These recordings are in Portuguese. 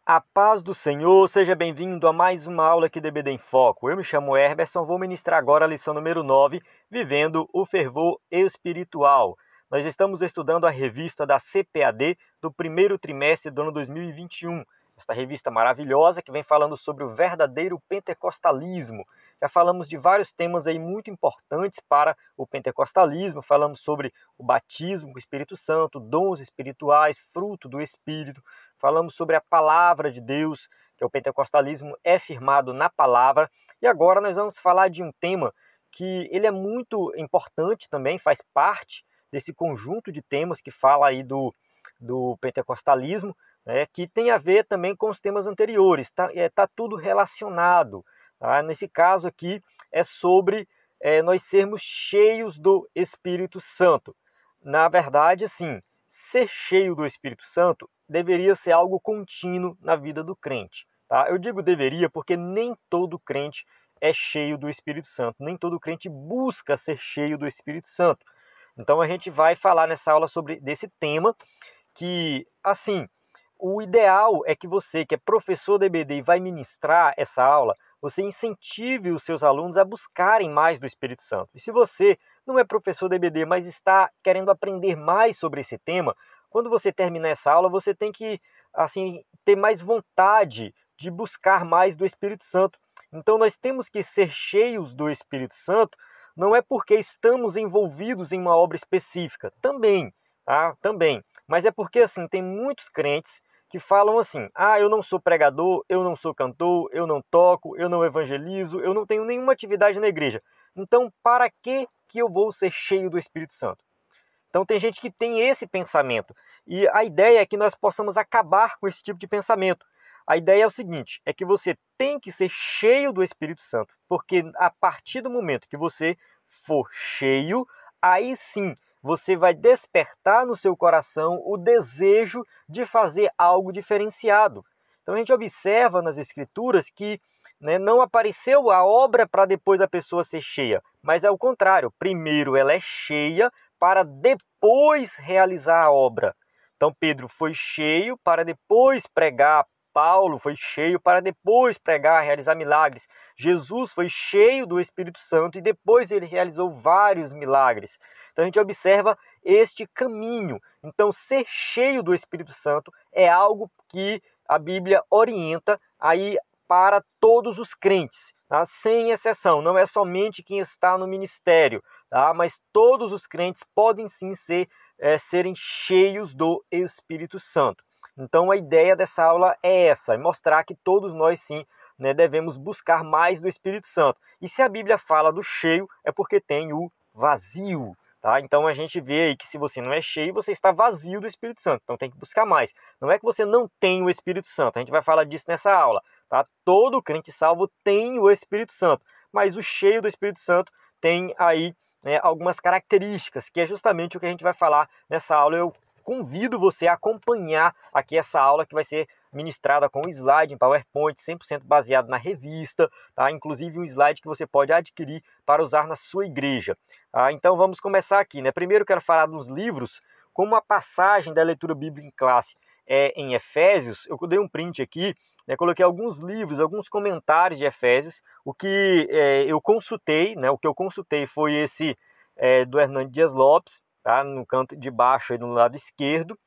A paz do Senhor, seja bem-vindo a mais uma aula aqui do EBD em Foco. Eu me chamo Herberson, vou ministrar agora a lição número 9, Vivendo o Fervor Espiritual. Nós estamos estudando a revista da CPAD do primeiro trimestre do ano 2021. Esta revista maravilhosa que vem falando sobre o verdadeiro pentecostalismo. Já falamos de vários temas aí muito importantes para o pentecostalismo. Falamos sobre o batismo com o Espírito Santo, dons espirituais, fruto do Espírito. Falamos sobre a palavra de Deus, que o pentecostalismo é firmado na palavra. E agora nós vamos falar de um tema que ele é muito importante também, faz parte desse conjunto de temas que fala aí do pentecostalismo, né, que tem a ver também com os temas anteriores. Tá tudo relacionado. Tá? Nesse caso aqui é sobre nós sermos cheios do Espírito Santo. Na verdade, assim, ser cheio do Espírito Santo deveria ser algo contínuo na vida do crente. Tá? Eu digo deveria porque nem todo crente é cheio do Espírito Santo, nem todo crente busca ser cheio do Espírito Santo. Então a gente vai falar nessa aula sobre desse tema que, assim, o ideal é que você, que é professor da EBD e vai ministrar essa aula, você incentive os seus alunos a buscarem mais do Espírito Santo. E se você não é professor da EBD, mas está querendo aprender mais sobre esse tema, quando você terminar essa aula, você tem que, assim, ter mais vontade de buscar mais do Espírito Santo. Então nós temos que ser cheios do Espírito Santo, não é porque estamos envolvidos em uma obra específica, também, tá? Também. Mas é porque, assim, tem muitos crentes que falam assim: ah, eu não sou pregador, eu não sou cantor, eu não toco, eu não evangelizo, eu não tenho nenhuma atividade na igreja. Então, para que eu vou ser cheio do Espírito Santo? Então tem gente que tem esse pensamento. E a ideia é que nós possamos acabar com esse tipo de pensamento. A ideia é o seguinte, é que você tem que ser cheio do Espírito Santo, porque a partir do momento que você for cheio, aí sim você vai despertar no seu coração o desejo de fazer algo diferenciado. Então a gente observa nas Escrituras que não apareceu a obra para depois a pessoa ser cheia, mas é o contrário. Primeiro ela é cheia para depois realizar a obra. Então Pedro foi cheio para depois pregar, Paulo foi cheio para depois pregar, realizar milagres. Jesus foi cheio do Espírito Santo e depois ele realizou vários milagres. Então a gente observa este caminho. Então ser cheio do Espírito Santo é algo que a Bíblia orienta aí para todos os crentes, tá? Sem exceção. Não é somente quem está no ministério, tá? Mas todos os crentes podem sim serem cheios do Espírito Santo. Então a ideia dessa aula é essa, é mostrar que todos nós sim devemos buscar mais do Espírito Santo. E se a Bíblia fala do cheio, é porque tem o vazio. Tá? Então a gente vê aí que se você não é cheio, você está vazio do Espírito Santo. Então tem que buscar mais. Não é que você não tem o Espírito Santo, a gente vai falar disso nessa aula. Tá? Todo crente salvo tem o Espírito Santo, mas o cheio do Espírito Santo tem aí algumas características, que é justamente o que a gente vai falar nessa aula. Eu convido você a acompanhar aqui essa aula que vai ser ministrada com um slide em PowerPoint, 100% baseado na revista, tá? Inclusive um slide que você pode adquirir para usar na sua igreja. Então vamos começar aqui. Primeiro quero falar dos livros, como a passagem da leitura bíblica em classe em Efésios. Eu dei um print aqui, coloquei alguns livros, alguns comentários de Efésios. O que eu consultei, o que eu consultei foi esse do Hernando Dias Lopes, tá? No canto de baixo, aí no lado esquerdo.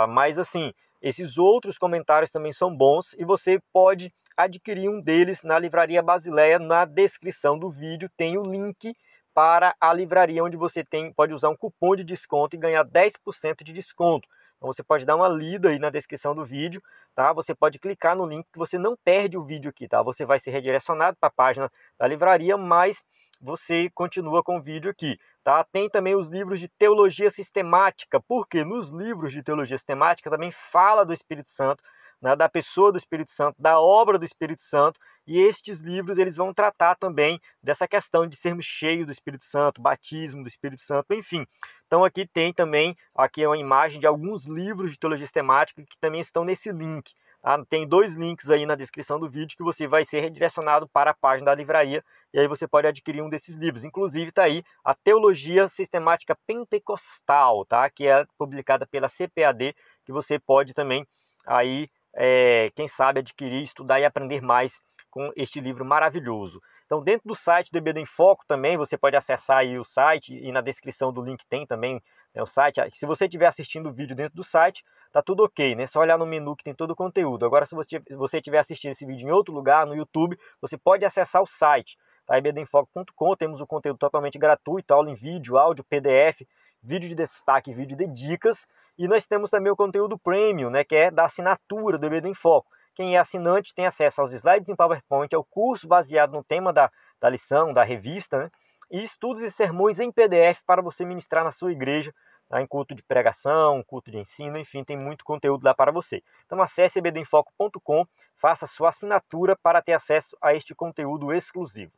Mas assim, esses outros comentários também são bons e você pode adquirir um deles na Livraria Basileia. Na descrição do vídeo tem o link para a livraria, onde você pode usar um cupom de desconto e ganhar 10% de desconto. Então você pode dar uma lida aí na descrição do vídeo, tá? Você pode clicar no link que você não perde o vídeo aqui, tá? Você vai ser redirecionado para a página da livraria, mas você continua com o vídeo aqui, tá? Tem também os livros de teologia sistemática, porque nos livros de teologia sistemática também fala do Espírito Santo, da pessoa do Espírito Santo, da obra do Espírito Santo, e estes livros eles vão tratar também dessa questão de sermos cheios do Espírito Santo, batismo do Espírito Santo, enfim. Então aqui tem também, aqui é uma imagem de alguns livros de teologia sistemática que também estão nesse link. Tá? Tem dois links aí na descrição do vídeo que você vai ser redirecionado para a página da livraria e aí você pode adquirir um desses livros. Inclusive está aí a Teologia Sistemática Pentecostal, tá? Que é publicada pela CPAD, que você pode também aí quem sabe, adquirir, estudar e aprender mais com este livro maravilhoso. Então, dentro do site do EBD em Foco também, você pode acessar aí o site, e na descrição do link tem também, né, o site. Se você estiver assistindo o vídeo dentro do site, tá tudo ok, né? Só olhar no menu que tem todo o conteúdo. Agora, se você estiver assistindo esse vídeo em outro lugar, no YouTube, você pode acessar o site, tá? ebdenfoco.com, temos o conteúdo totalmente gratuito, aula em vídeo, áudio, PDF, vídeo de destaque, vídeo de dicas, e nós temos também o conteúdo premium, né, que é da assinatura do EBD em Foco. Quem é assinante tem acesso aos slides em PowerPoint, ao curso baseado no tema da lição, da revista, né? E estudos e sermões em PDF para você ministrar na sua igreja, tá? Em culto de pregação, culto de ensino, enfim, tem muito conteúdo lá para você. Então acesse ebdenfoco.com, faça sua assinatura para ter acesso a este conteúdo exclusivo.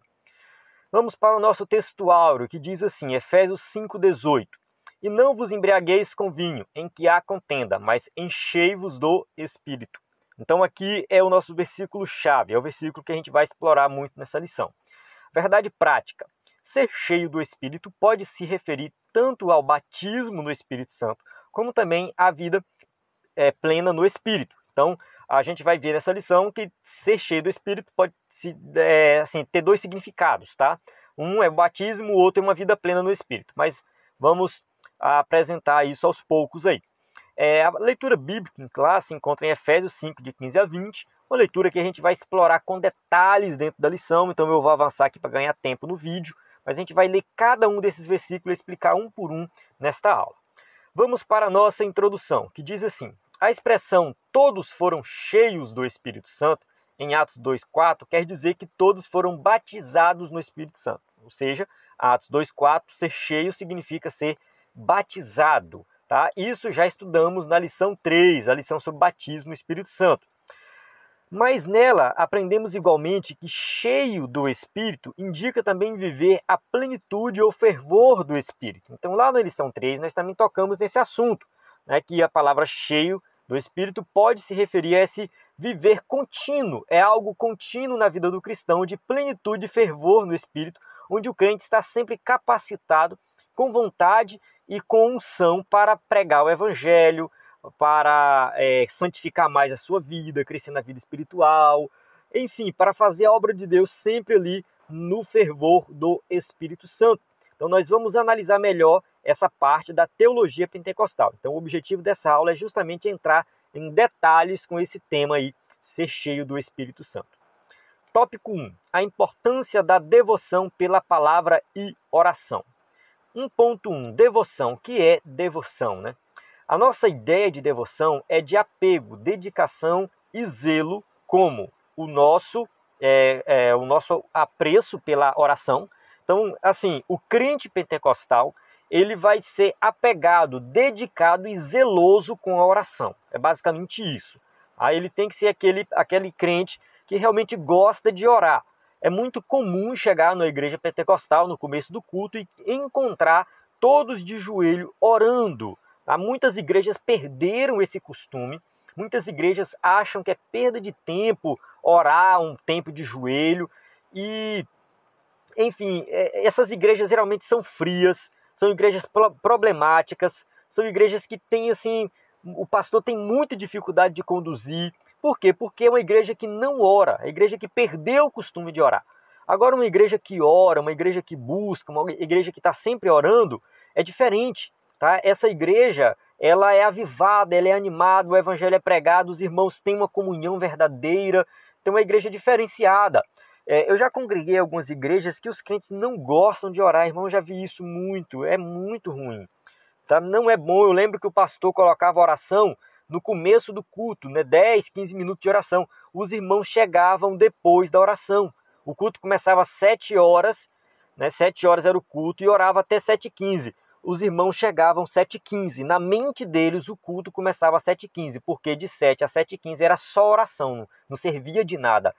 Vamos para o nosso texto áureo, que diz assim, Efésios 5,18. E não vos embriagueis com vinho, em que há contenda, mas enchei-vos do Espírito. Então aqui é o nosso versículo-chave, é o versículo que a gente vai explorar muito nessa lição. Verdade prática. Ser cheio do Espírito pode se referir tanto ao batismo no Espírito Santo, como também à vida plena no Espírito. Então, a gente vai ver nessa lição que ser cheio do Espírito pode ter dois significados, tá? Um é o batismo, o outro é uma vida plena no Espírito. Mas vamos apresentar isso aos poucos aí. A leitura bíblica em classe se encontra em Efésios 5, de 15 a 20, uma leitura que a gente vai explorar com detalhes dentro da lição, então eu vou avançar aqui para ganhar tempo no vídeo, mas a gente vai ler cada um desses versículos e explicar um por um nesta aula. Vamos para a nossa introdução, que diz assim, a expressão todos foram cheios do Espírito Santo, em Atos 2,4, quer dizer que todos foram batizados no Espírito Santo, ou seja, Atos 2,4, ser cheio significa ser batizado. Tá? Isso já estudamos na lição 3, a lição sobre batismo no Espírito Santo. Mas nela aprendemos igualmente que cheio do Espírito indica também viver a plenitude ou fervor do Espírito. Então lá na lição 3 nós também tocamos nesse assunto, né, que a palavra cheio do Espírito pode se referir a esse viver contínuo, é algo contínuo na vida do cristão, de plenitude e fervor no Espírito, onde o crente está sempre capacitado, com vontade e com unção para pregar o Evangelho, para santificar mais a sua vida, crescer na vida espiritual, enfim, para fazer a obra de Deus sempre ali no fervor do Espírito Santo. Então nós vamos analisar melhor essa parte da teologia pentecostal. Então o objetivo dessa aula é justamente entrar em detalhes com esse tema aí, ser cheio do Espírito Santo. Tópico 1. A importância da devoção pela palavra e oração. 1.1. Devoção. O que é devoção, né? A nossa ideia de devoção é de apego, dedicação e zelo, como o nosso apreço pela oração. Então, assim, o crente pentecostal, ele vai ser apegado, dedicado e zeloso com a oração. É basicamente isso. Aí ele tem que ser aquele crente que realmente gosta de orar. É muito comum chegar na igreja pentecostal, no começo do culto, e encontrar todos de joelho orando. Tá? Muitas igrejas perderam esse costume, muitas igrejas acham que é perda de tempo orar um tempo de joelho. E, enfim, essas igrejas geralmente são frias, são igrejas problemáticas, são igrejas que têm, assim, o pastor tem muita dificuldade de conduzir. Por quê? Porque é uma igreja que não ora, é uma igreja que perdeu o costume de orar. Agora, uma igreja que ora, uma igreja que busca, uma igreja que está sempre orando, é diferente. Tá? Essa igreja, ela é avivada, ela é animada, o evangelho é pregado, os irmãos têm uma comunhão verdadeira, tem uma igreja diferenciada. Eu já congreguei algumas igrejas que os crentes não gostam de orar, irmão, eu já vi isso muito, é muito ruim. Tá? Não é bom, eu lembro que o pastor colocava oração no começo do culto, né? 10, 15 minutos de oração. Os irmãos chegavam depois da oração. O culto começava às 7 horas, né? 7 horas era o culto e orava até 7h15. Os irmãos chegavam às 7h15. Na mente deles, o culto começava às 7h15, porque de 7 a 7h15 era só oração, não servia de nada.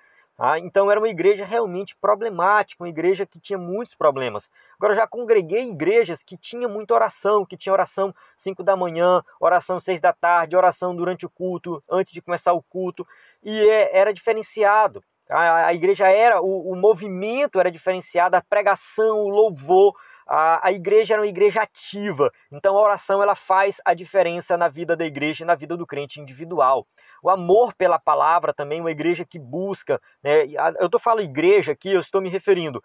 Então era uma igreja realmente problemática, uma igreja que tinha muitos problemas. Agora eu já congreguei em igrejas que tinha muita oração, que tinha oração 5 da manhã, oração 6 da tarde, oração durante o culto, antes de começar o culto, e era diferenciado. A igreja o movimento era diferenciado, a pregação, o louvor, a igreja era uma igreja ativa, então a oração ela faz a diferença na vida da igreja e na vida do crente individual. O amor pela palavra também, uma igreja que busca, né? Eu estou falando igreja aqui, eu estou me referindo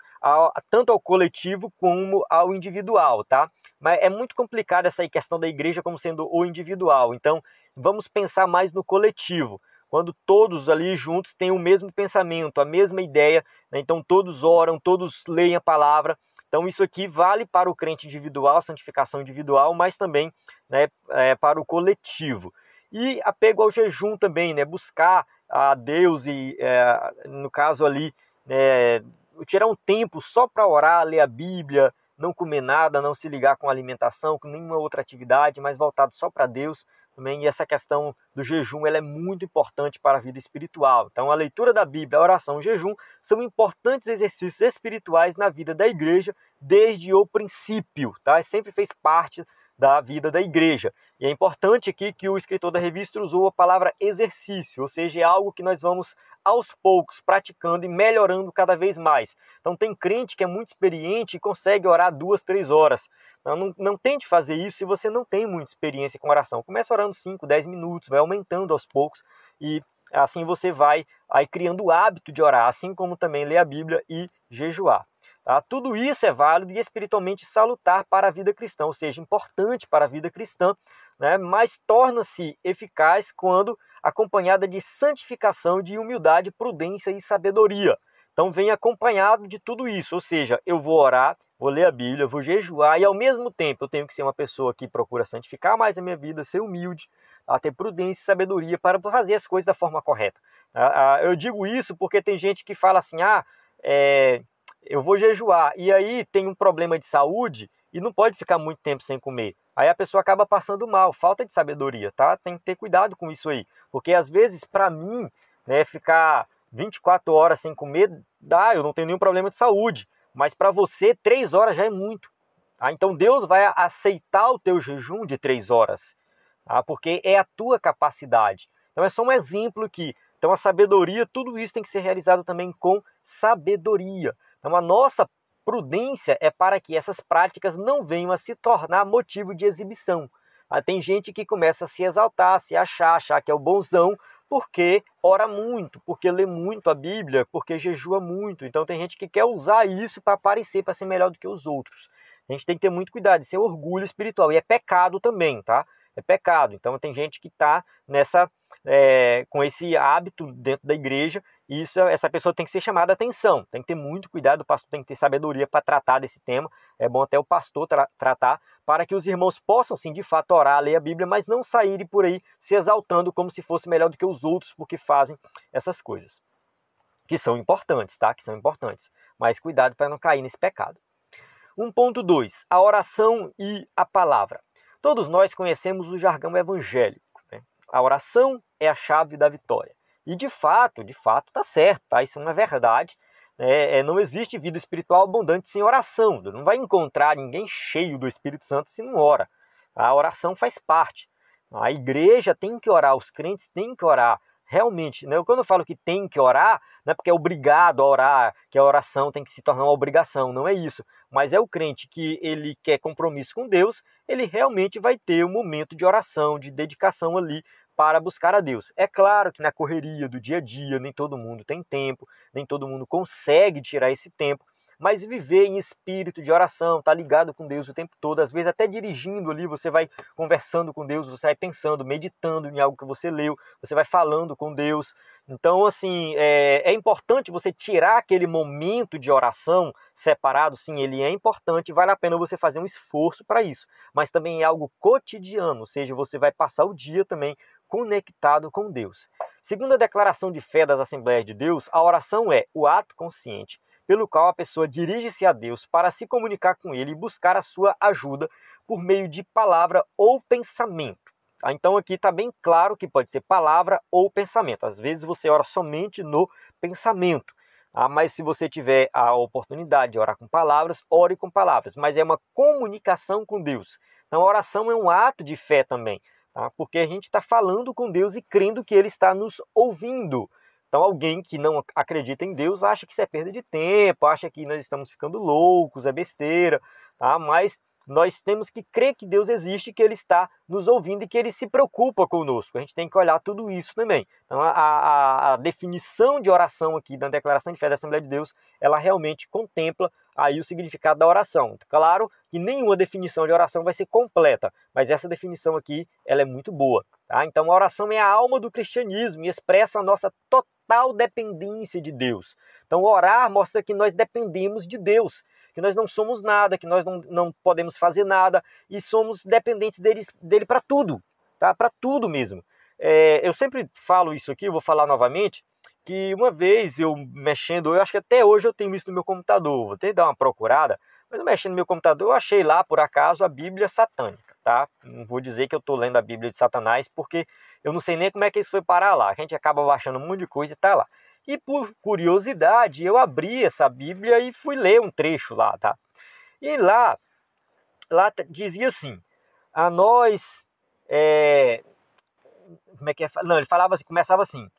tanto ao coletivo como ao individual, tá? Mas é muito complicado essa questão da igreja como sendo o individual, então vamos pensar mais no coletivo. Quando todos ali juntos têm o mesmo pensamento, a mesma ideia, né? Então todos oram, todos leem a palavra. Então isso aqui vale para o crente individual, santificação individual, mas também, né, para o coletivo. E apego ao jejum também, né, buscar a Deus e, no caso ali, tirar um tempo só para orar, ler a Bíblia, não comer nada, não se ligar com alimentação, com nenhuma outra atividade, mas voltado só para Deus também. E essa questão do jejum ela é muito importante para a vida espiritual. Então a leitura da Bíblia, a oração, o jejum são importantes exercícios espirituais na vida da igreja desde o princípio, tá? Sempre fez parte da vida da igreja. E é importante aqui que o escritor da revista usou a palavra exercício, ou seja, é algo que nós vamos aos poucos praticando e melhorando cada vez mais. Então tem crente que é muito experiente e consegue orar 2, 3 horas. Não tente fazer isso se você não tem muita experiência com oração. Começa orando 5, 10 minutos, vai aumentando aos poucos e assim você vai aí criando o hábito de orar, assim como também ler a Bíblia e jejuar. Tá? Tudo isso é válido e espiritualmente salutar para a vida cristã, ou seja, importante para a vida cristã, né? Mas torna-se eficaz quando acompanhada de santificação, de humildade, prudência e sabedoria. Então vem acompanhado de tudo isso, ou seja, eu vou orar, vou ler a Bíblia, vou jejuar e ao mesmo tempo eu tenho que ser uma pessoa que procura santificar mais a minha vida, ser humilde, ter prudência e sabedoria para fazer as coisas da forma correta. Eu digo isso porque tem gente que fala assim, eu vou jejuar, e aí tem um problema de saúde e não pode ficar muito tempo sem comer. Aí a pessoa acaba passando mal, falta de sabedoria, tá? Tem que ter cuidado com isso aí, porque às vezes para mim, né, ficar 24 horas sem comer, eu não tenho nenhum problema de saúde, mas para você 3 horas já é muito. Tá? Então Deus vai aceitar o teu jejum de 3 horas, tá? Porque é a tua capacidade. Então é só um exemplo aqui. Então a sabedoria, tudo isso tem que ser realizado também com sabedoria. Então a nossa prudência é para que essas práticas não venham a se tornar motivo de exibição. Tem gente que começa a se exaltar, se achar que é o bonzão, porque ora muito, porque lê muito a Bíblia, porque jejua muito. Então tem gente que quer usar isso para aparecer, para ser melhor do que os outros. A gente tem que ter muito cuidado, isso é orgulho espiritual. E é pecado também, tá? É pecado. Então tem gente que está com esse hábito dentro da igreja, e essa pessoa tem que ser chamada a atenção. Tem que ter muito cuidado, o pastor tem que ter sabedoria para tratar desse tema. É bom até o pastor tratar, para que os irmãos possam, sim, de fato, orar, ler a Bíblia, mas não saírem por aí se exaltando como se fosse melhor do que os outros, porque fazem essas coisas. Que são importantes, tá? Que são importantes. Mas cuidado para não cair nesse pecado. 1.2. A oração e a palavra. Todos nós conhecemos o jargão evangélico, né? A oração é a chave da vitória. E de fato está certo, tá? Isso não é verdade. Não existe vida espiritual abundante sem oração. Não vai encontrar ninguém cheio do Espírito Santo se não ora. A oração faz parte. A igreja tem que orar, os crentes têm que orar. Realmente, né? Quando eu falo que tem que orar, não é porque é obrigado a orar, que a oração tem que se tornar uma obrigação, não é isso. Mas é o crente que ele quer compromisso com Deus, ele realmente vai ter um momento de oração, de dedicação ali para buscar a Deus. É claro que na correria do dia a dia, nem todo mundo tem tempo, nem todo mundo consegue tirar esse tempo, mas viver em espírito de oração, tá ligado com Deus o tempo todo, às vezes até dirigindo ali, você vai conversando com Deus, você vai pensando, meditando em algo que você leu, você vai falando com Deus. Então, assim, é importante você tirar aquele momento de oração separado, sim, ele é importante, vale a pena você fazer um esforço para isso, mas também é algo cotidiano, ou seja, você vai passar o dia também conectado com Deus. Segundo a declaração de fé das Assembleias de Deus, a oração é o ato consciente pelo qual a pessoa dirige-se a Deus para se comunicar com Ele e buscar a sua ajuda por meio de palavra ou pensamento. Então aqui está bem claro que pode ser palavra ou pensamento. Às vezes você ora somente no pensamento, mas se você tiver a oportunidade de orar com palavras, ore com palavras. Mas é uma comunicação com Deus. Então a oração é um ato de fé também, tá? Porque a gente está falando com Deus e crendo que Ele está nos ouvindo. Então alguém que não acredita em Deus acha que isso é perda de tempo, acha que nós estamos ficando loucos, é besteira. tá? Mas nós temos que crer que Deus existe, que Ele está nos ouvindo e que Ele se preocupa conosco. A gente tem que olhar tudo isso também. Então, a definição de oração aqui, da declaração de fé da Assembleia de Deus, ela realmente contempla aí o significado da oração. Claro que nenhuma definição de oração vai ser completa, mas essa definição aqui, ela é muito boa. Tá? Então, a oração é a alma do cristianismo e expressa a nossa total dependência de Deus. Então, orar mostra que nós dependemos de Deus, que nós não somos nada, que nós não podemos fazer nada e somos dependentes dele para tudo, tá? Para tudo mesmo. Eu sempre falo isso aqui, eu vou falar novamente, que uma vez eu mexendo, eu acho que até hoje eu tenho isso no meu computador, vou ter que dar uma procurada, mas eu mexendo no meu computador, eu achei lá, por acaso, a Bíblia satânica, tá? Não vou dizer que eu estou lendo a Bíblia de Satanás, porque eu não sei nem como é que isso foi parar lá. A gente acaba baixando um monte de coisa e tá lá. E por curiosidade, eu abri essa Bíblia e fui ler um trecho lá, tá? E lá dizia assim, a nós... como é que é? Não, ele falava assim, começava assim,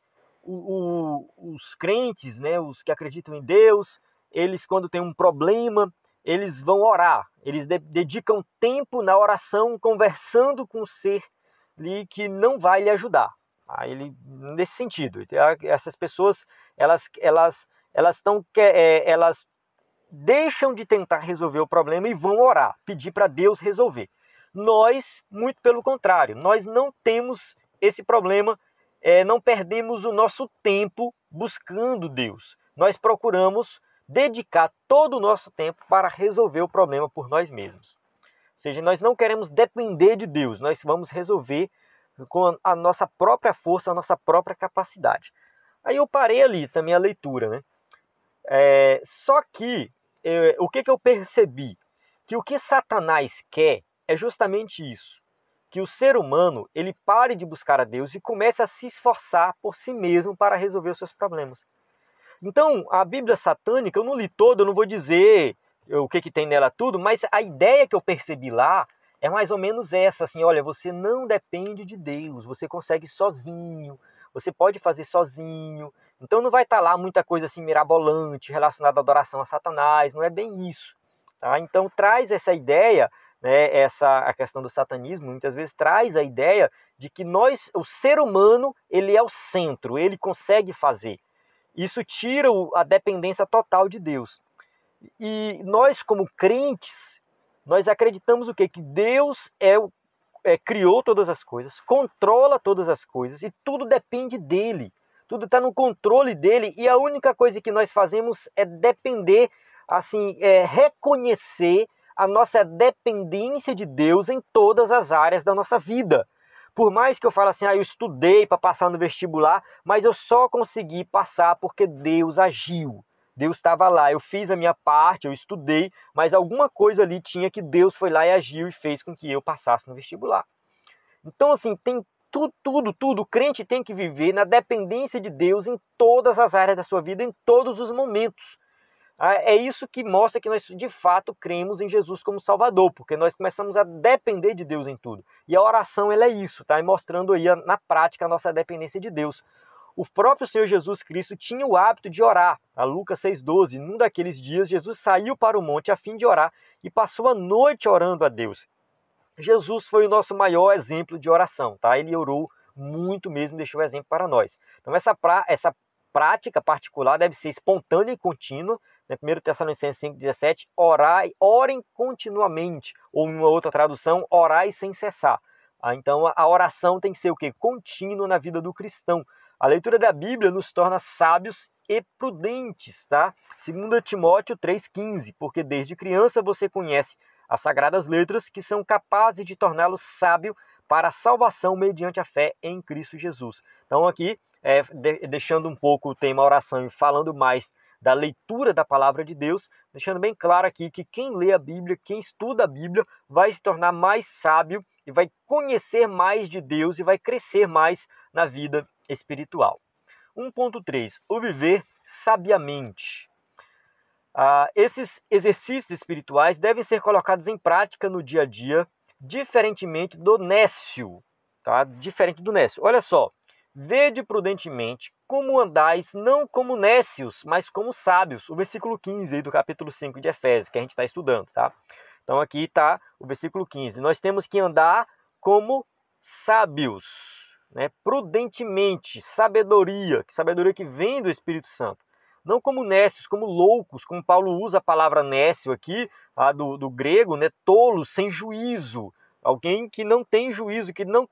os crentes, né, os que acreditam em Deus, eles quando tem um problema, eles vão orar, eles dedicam tempo na oração, conversando com o ser ali que não vai lhe ajudar. Ele, nesse sentido, essas pessoas, elas deixam de tentar resolver o problema e vão orar, pedir para Deus resolver. Nós, muito pelo contrário, nós não temos esse problema, não perdemos o nosso tempo buscando Deus. Nós procuramos dedicar todo o nosso tempo para resolver o problema por nós mesmos. Ou seja, nós não queremos depender de Deus, nós vamos resolver com a nossa própria força, a nossa própria capacidade. Aí eu parei ali também a leitura, né? Só que, o que eu percebi? Que o que Satanás quer é justamente isso. Que o ser humano, ele pare de buscar a Deus e comece a se esforçar por si mesmo para resolver os seus problemas. Então, a Bíblia satânica, eu não li toda, eu não vou dizer o que tem nela tudo, mas a ideia que eu percebi lá é mais ou menos essa, assim, olha, você não depende de Deus, você consegue sozinho, você pode fazer sozinho, então não vai estar lá muita coisa assim mirabolante relacionada à adoração a Satanás, não é bem isso. Tá? Então traz essa ideia, né, a questão do satanismo, muitas vezes traz a ideia de que o ser humano, ele é o centro, ele consegue fazer. Isso tira a dependência total de Deus. E nós, como crentes, nós acreditamos o quê? Que Deus criou todas as coisas, controla todas as coisas e tudo depende dele. Tudo está no controle dele e a única coisa que nós fazemos é depender, assim, reconhecer a nossa dependência de Deus em todas as áreas da nossa vida. Por mais que eu fale assim, eu estudei para passar no vestibular, mas eu só consegui passar porque Deus agiu. Deus estava lá, eu fiz a minha parte, eu estudei, mas alguma coisa ali tinha que Deus foi lá e agiu e fez com que eu passasse no vestibular. Então, assim, tem tudo. O crente tem que viver na dependência de Deus em todas as áreas da sua vida, em todos os momentos. É isso que mostra que nós, de fato, cremos em Jesus como Salvador, porque nós começamos a depender de Deus em tudo. E a oração, ela é isso, tá? E mostrando aí na prática a nossa dependência de Deus. O próprio Senhor Jesus Cristo tinha o hábito de orar. A Lucas 6,12, num daqueles dias, Jesus saiu para o monte a fim de orar e passou a noite orando a Deus. Jesus foi o nosso maior exemplo de oração, tá? Ele orou muito mesmo, deixou exemplo para nós. Então essa prática particular deve ser espontânea e contínua, né? 1 Tessalonicenses 5,17, orem continuamente, ou em uma outra tradução, orai sem cessar. Então a oração tem que ser o quê? Contínua na vida do cristão. A leitura da Bíblia nos torna sábios e prudentes, tá? 2 Timóteo 3,15, porque desde criança você conhece as sagradas letras que são capazes de torná-lo sábio para a salvação mediante a fé em Cristo Jesus. Então aqui, deixando um pouco o tema oração e falando mais da leitura da palavra de Deus, deixando bem claro aqui que quem lê a Bíblia, quem estuda a Bíblia, vai se tornar mais sábio e vai conhecer mais de Deus e vai crescer mais na vida espiritual. 1.3. O viver sabiamente. Esses exercícios espirituais devem ser colocados em prática no dia a dia, diferentemente do nécio. Tá? Diferente do nécio. Olha só. Vede prudentemente como andais, não como nécios, mas como sábios. O versículo 15 aí do capítulo 5 de Efésios, que a gente está estudando. Tá? Então aqui está o versículo 15. Nós temos que andar como sábios, né? Prudentemente, sabedoria que vem do Espírito Santo. Não como nécios, como loucos, como Paulo usa a palavra nécio aqui, do grego, né? Tolo, sem juízo. Alguém que não tem juízo, que não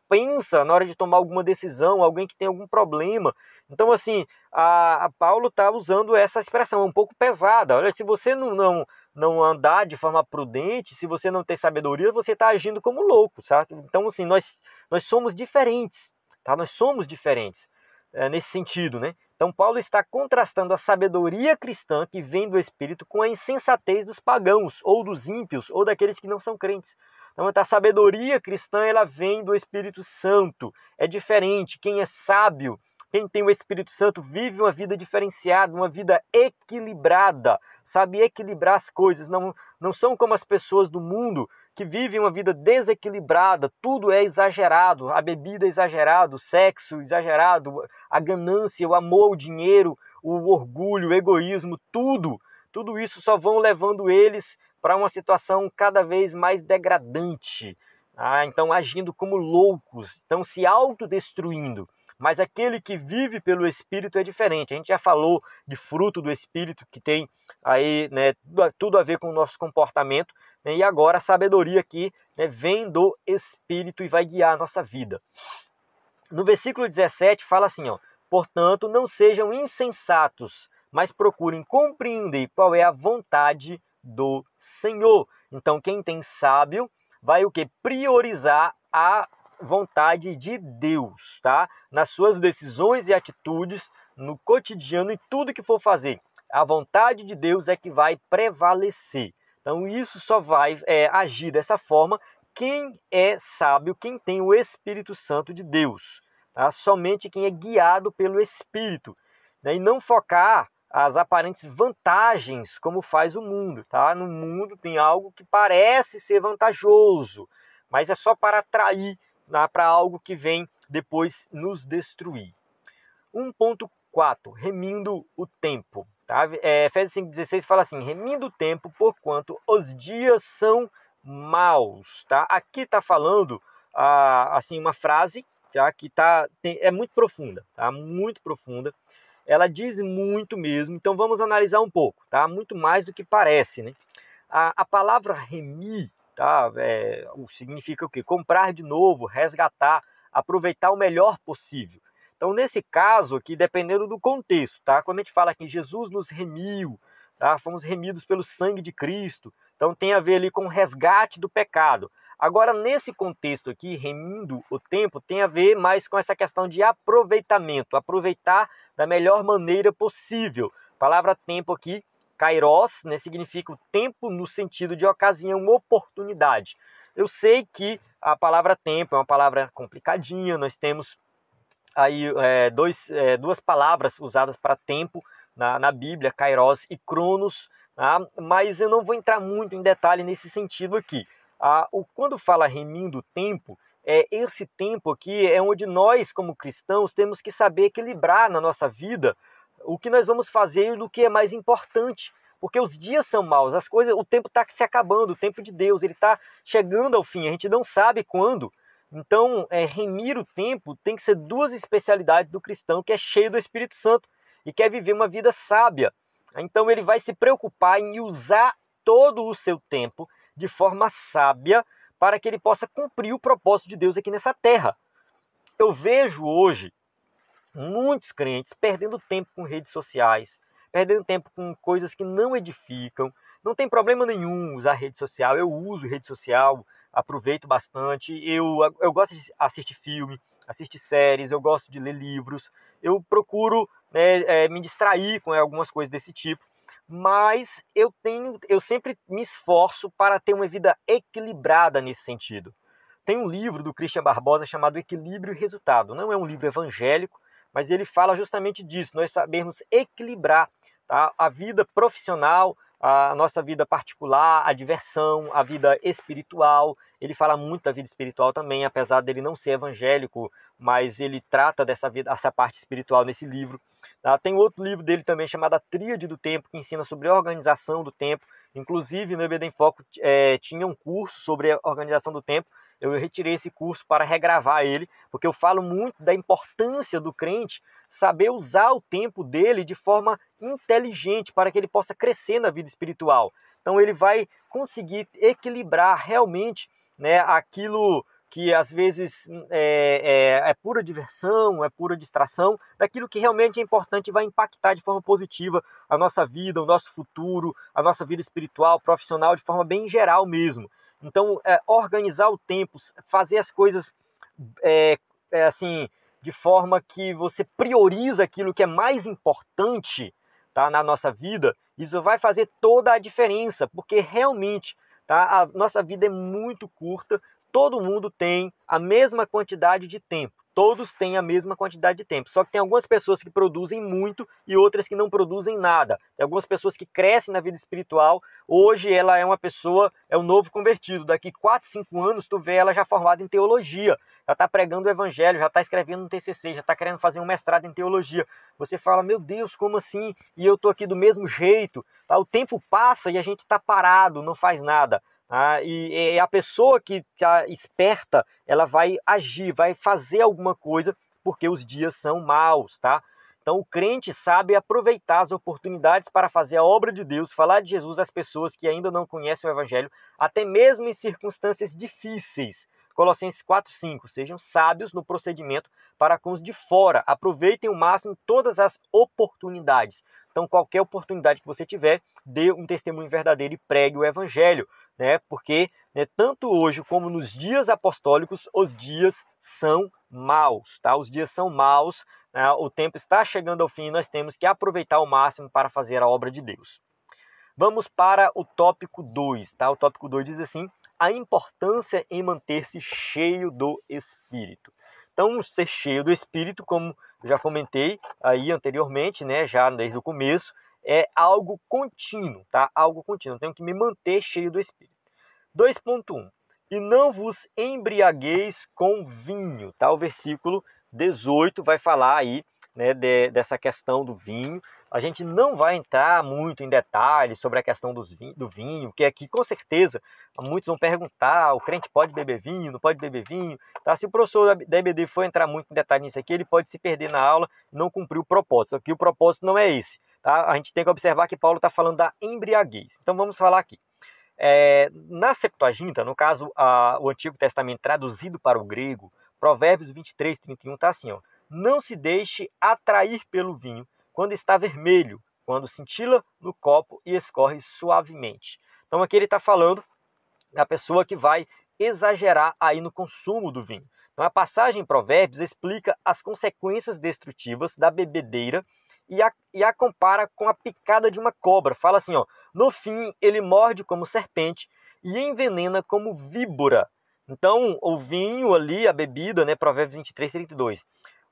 pensa na hora de tomar alguma decisão, alguém que tem algum problema. Então, assim, a Paulo está usando essa expressão um pouco pesada. Olha, se você não andar de forma prudente, se você não ter sabedoria, você está agindo como louco, certo? Então, assim, nós somos diferentes, tá? Nós somos diferentes nesse sentido, né? Então, Paulo está contrastando a sabedoria cristã que vem do Espírito com a insensatez dos pagãos, ou dos ímpios, ou daqueles que não são crentes. Então, a sabedoria cristã, ela vem do Espírito Santo. É diferente. Quem é sábio, quem tem o Espírito Santo, vive uma vida diferenciada, uma vida equilibrada. Sabe equilibrar as coisas. Não são como as pessoas do mundo que vivem uma vida desequilibrada. Tudo é exagerado. A bebida é exagerada, o sexo exagerado, a ganância, o amor ao dinheiro, o orgulho, o egoísmo, tudo. Tudo isso só vão levando eles para uma situação cada vez mais degradante. Então, agindo como loucos, estão se autodestruindo. Mas aquele que vive pelo Espírito é diferente. A gente já falou de fruto do Espírito, que tem aí, né, tudo a ver com o nosso comportamento. Né, e agora a sabedoria aqui, né, vem do Espírito e vai guiar a nossa vida. No versículo 17 fala assim, ó, portanto, não sejam insensatos, mas procurem compreender qual é a vontade do Senhor. Então, quem tem sábio vai o quê? Priorizar a vontade de Deus, tá? Nas suas decisões e atitudes, no cotidiano e tudo que for fazer. A vontade de Deus é que vai prevalecer. Então, isso só vai agir dessa forma quem é sábio, quem tem o Espírito Santo de Deus. Tá? Somente quem é guiado pelo Espírito. Né? E não focar as aparentes vantagens como faz o mundo. Tá? No mundo tem algo que parece ser vantajoso, mas é só para atrair, né, para algo que vem depois nos destruir. 1.4, remindo o tempo. Tá? Efésios 5,16 fala assim, remindo o tempo, porquanto os dias são maus. Tá? Aqui está falando assim, uma frase, tá? Que é muito profunda, tá? Muito profunda. Ela diz muito mesmo, então vamos analisar um pouco, tá? Muito mais do que parece, né? A palavra remir, tá? Significa o quê? Comprar de novo, resgatar, aproveitar o melhor possível. Então, nesse caso aqui, dependendo do contexto, tá? Quando a gente fala que Jesus nos remiu, tá? Fomos remidos pelo sangue de Cristo, então tem a ver ali com o resgate do pecado. Agora, nesse contexto aqui, remindo o tempo, tem a ver mais com essa questão de aproveitamento, aproveitar da melhor maneira possível. A palavra tempo aqui, kairos, né, significa o tempo no sentido de ocasião, oportunidade. Eu sei que a palavra tempo é uma palavra complicadinha, nós temos aí duas palavras usadas para tempo na Bíblia, kairos e cronos, tá? Mas eu não vou entrar muito em detalhe nesse sentido aqui. Quando fala remindo o tempo, esse tempo aqui é onde nós, como cristãos, temos que saber equilibrar na nossa vida o que nós vamos fazer e o que é mais importante. Porque os dias são maus, as coisas, o tempo está se acabando, o tempo de Deus, ele está chegando ao fim, a gente não sabe quando. Então, remir o tempo tem que ser duas especialidades do cristão que é cheio do Espírito Santo e quer viver uma vida sábia. Então, ele vai se preocupar em usar todo o seu tempo de forma sábia para que ele possa cumprir o propósito de Deus aqui nessa terra. Eu vejo hoje muitos crentes perdendo tempo com redes sociais, perdendo tempo com coisas que não edificam. Não tem problema nenhum usar rede social, eu uso rede social, aproveito bastante, eu gosto de assistir filme, assistir séries, eu gosto de ler livros, eu procuro me distrair com algumas coisas desse tipo, mas eu sempre me esforço para ter uma vida equilibrada nesse sentido. Tem um livro do Christian Barbosa chamado Equilíbrio e Resultado. Não é um livro evangélico, mas ele fala justamente disso, nós sabemos equilibrar, tá, a vida profissional, a nossa vida particular, a diversão, a vida espiritual. Ele fala muito da vida espiritual também, apesar dele não ser evangélico, mas ele trata dessa parte espiritual nesse livro. Tá? Tem outro livro dele também chamado A Tríade do Tempo, que ensina sobre a organização do tempo. Inclusive, no EBD em Foco tinha um curso sobre a organização do tempo. Eu retirei esse curso para regravar ele, porque eu falo muito da importância do crente saber usar o tempo dele de forma inteligente para que ele possa crescer na vida espiritual. Então ele vai conseguir equilibrar realmente, né, aquilo que às vezes é pura diversão, é pura distração, daquilo que realmente é importante e vai impactar de forma positiva a nossa vida, o nosso futuro, a nossa vida espiritual, profissional, de forma bem geral mesmo. Então, organizar o tempo, fazer as coisas assim, de forma que você prioriza aquilo que é mais importante, tá, na nossa vida, isso vai fazer toda a diferença, porque realmente, tá, a nossa vida é muito curta. Todo mundo tem a mesma quantidade de tempo. Todos têm a mesma quantidade de tempo. Só que tem algumas pessoas que produzem muito e outras que não produzem nada. Tem algumas pessoas que crescem na vida espiritual. Hoje ela é uma pessoa, é um novo convertido. Daqui 4, 5 anos tu vê ela já formada em teologia. Já está pregando o evangelho, já está escrevendo um TCC, já está querendo fazer um mestrado em teologia. Você fala, meu Deus, como assim? E eu estou aqui do mesmo jeito. Tá? O tempo passa e a gente está parado, não faz nada. E a pessoa que está esperta, ela vai agir, vai fazer alguma coisa, porque os dias são maus, tá? Então o crente sabe aproveitar as oportunidades para fazer a obra de Deus, falar de Jesus às pessoas que ainda não conhecem o Evangelho, até mesmo em circunstâncias difíceis. Colossenses 4:5, sejam sábios no procedimento para com os de fora, aproveitem o máximo todas as oportunidades. Então qualquer oportunidade que você tiver, dê um testemunho verdadeiro e pregue o Evangelho, né? Porque, né, tanto hoje como nos dias apostólicos, os dias são maus, tá? Os dias são maus, né? O tempo está chegando ao fim e nós temos que aproveitar ao máximo para fazer a obra de Deus. Vamos para o tópico 2, tá? O tópico 2 diz assim, a importância em manter-se cheio do Espírito. Então, ser cheio do Espírito, como já comentei aí anteriormente, né, já desde o começo, é algo contínuo, tá? Algo contínuo. Eu tenho que me manter cheio do Espírito. 2.1. E não vos embriagueis com vinho, tá? O versículo 18 vai falar aí, né, dessa questão do vinho. A gente não vai entrar muito em detalhes sobre a questão do vinho, que aqui com certeza muitos vão perguntar, o crente pode beber vinho, não pode beber vinho? Tá? Se o professor da EBD for entrar muito em detalhe nisso aqui, ele pode se perder na aula e não cumprir o propósito. Aqui o propósito não é esse. Tá? A gente tem que observar que Paulo está falando da embriaguez. Então vamos falar aqui. Na Septuaginta, no caso o Antigo Testamento traduzido para o grego, Provérbios 23:31 está assim, ó, não se deixe atrair pelo vinho quando está vermelho, quando cintila no copo e escorre suavemente. Então aqui ele está falando da pessoa que vai exagerar aí no consumo do vinho. Então a passagem em Provérbios explica as consequências destrutivas da bebedeira e a compara com a picada de uma cobra. Fala assim, ó, no fim ele morde como serpente e envenena como víbora. Então o vinho ali, a bebida, né, Provérbios 23:32.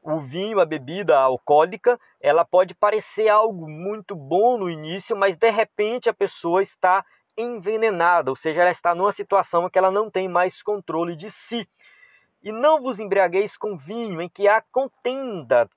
O vinho, a bebida alcoólica, ela pode parecer algo muito bom no início, mas de repente a pessoa está envenenada, ou seja, ela está numa situação em que ela não tem mais controle de si. E não vos embriagueis com vinho em que há contenda,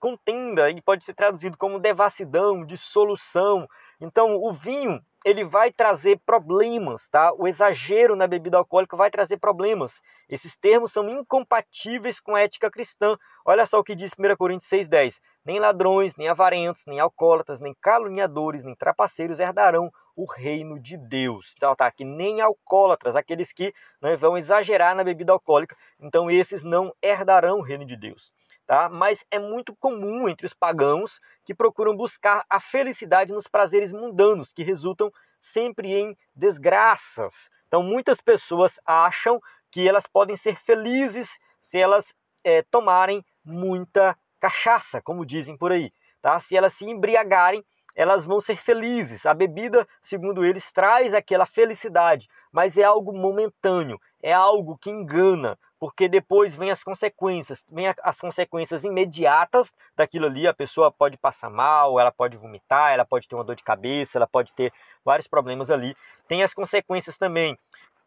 e pode ser traduzido como devassidão, dissolução. Então o vinho, ele vai trazer problemas, tá? O exagero na bebida alcoólica vai trazer problemas. Esses termos são incompatíveis com a ética cristã. Olha só o que diz 1 Coríntios 6:10. Nem ladrões, nem avarentos, nem alcoólatras, nem caluniadores, nem trapaceiros herdarão o reino de Deus. Então tá aqui, nem alcoólatras, aqueles que, né, vão exagerar na bebida alcoólica. Então esses não herdarão o reino de Deus. Tá? Mas é muito comum entre os pagãos que procuram buscar a felicidade nos prazeres mundanos, que resultam sempre em desgraças. Então muitas pessoas acham que elas podem ser felizes se elas tomarem muita cachaça, como dizem por aí. Tá? Se elas se embriagarem, elas vão ser felizes. A bebida, segundo eles, traz aquela felicidade, mas é algo momentâneo, é algo que engana, porque depois vem as consequências imediatas daquilo ali. A pessoa pode passar mal, ela pode vomitar, ela pode ter uma dor de cabeça, ela pode ter vários problemas ali. Tem as consequências também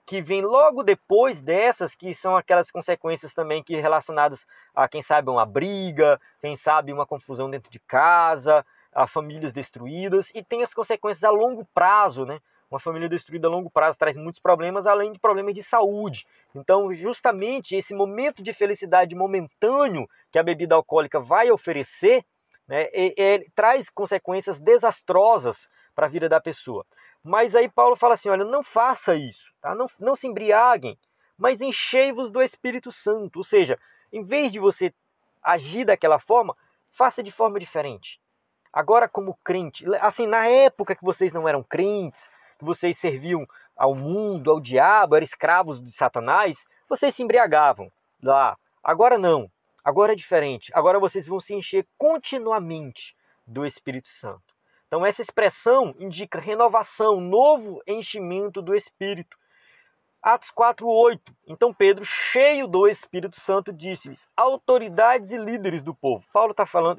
que vem logo depois dessas, que são aquelas consequências também que relacionadas a, quem sabe, uma briga, quem sabe uma confusão dentro de casa, a famílias destruídas, e tem as consequências a longo prazo, né? Uma família destruída a longo prazo traz muitos problemas, além de problemas de saúde. Então, justamente esse momento de felicidade momentâneo que a bebida alcoólica vai oferecer, né, traz consequências desastrosas para a vida da pessoa. Mas aí Paulo fala assim, olha, não faça isso, tá? Não se embriaguem, mas enchei-vos do Espírito Santo. Ou seja, em vez de você agir daquela forma, faça de forma diferente. Agora, como crente, assim, na época que vocês não eram crentes, que vocês serviam ao mundo, ao diabo, eram escravos de Satanás, vocês se embriagavam lá. Agora não. Agora é diferente. Agora vocês vão se encher continuamente do Espírito Santo. Então essa expressão indica renovação, novo enchimento do Espírito. Atos 4:8. Então Pedro, cheio do Espírito Santo, disse-lhes: autoridades e líderes do povo.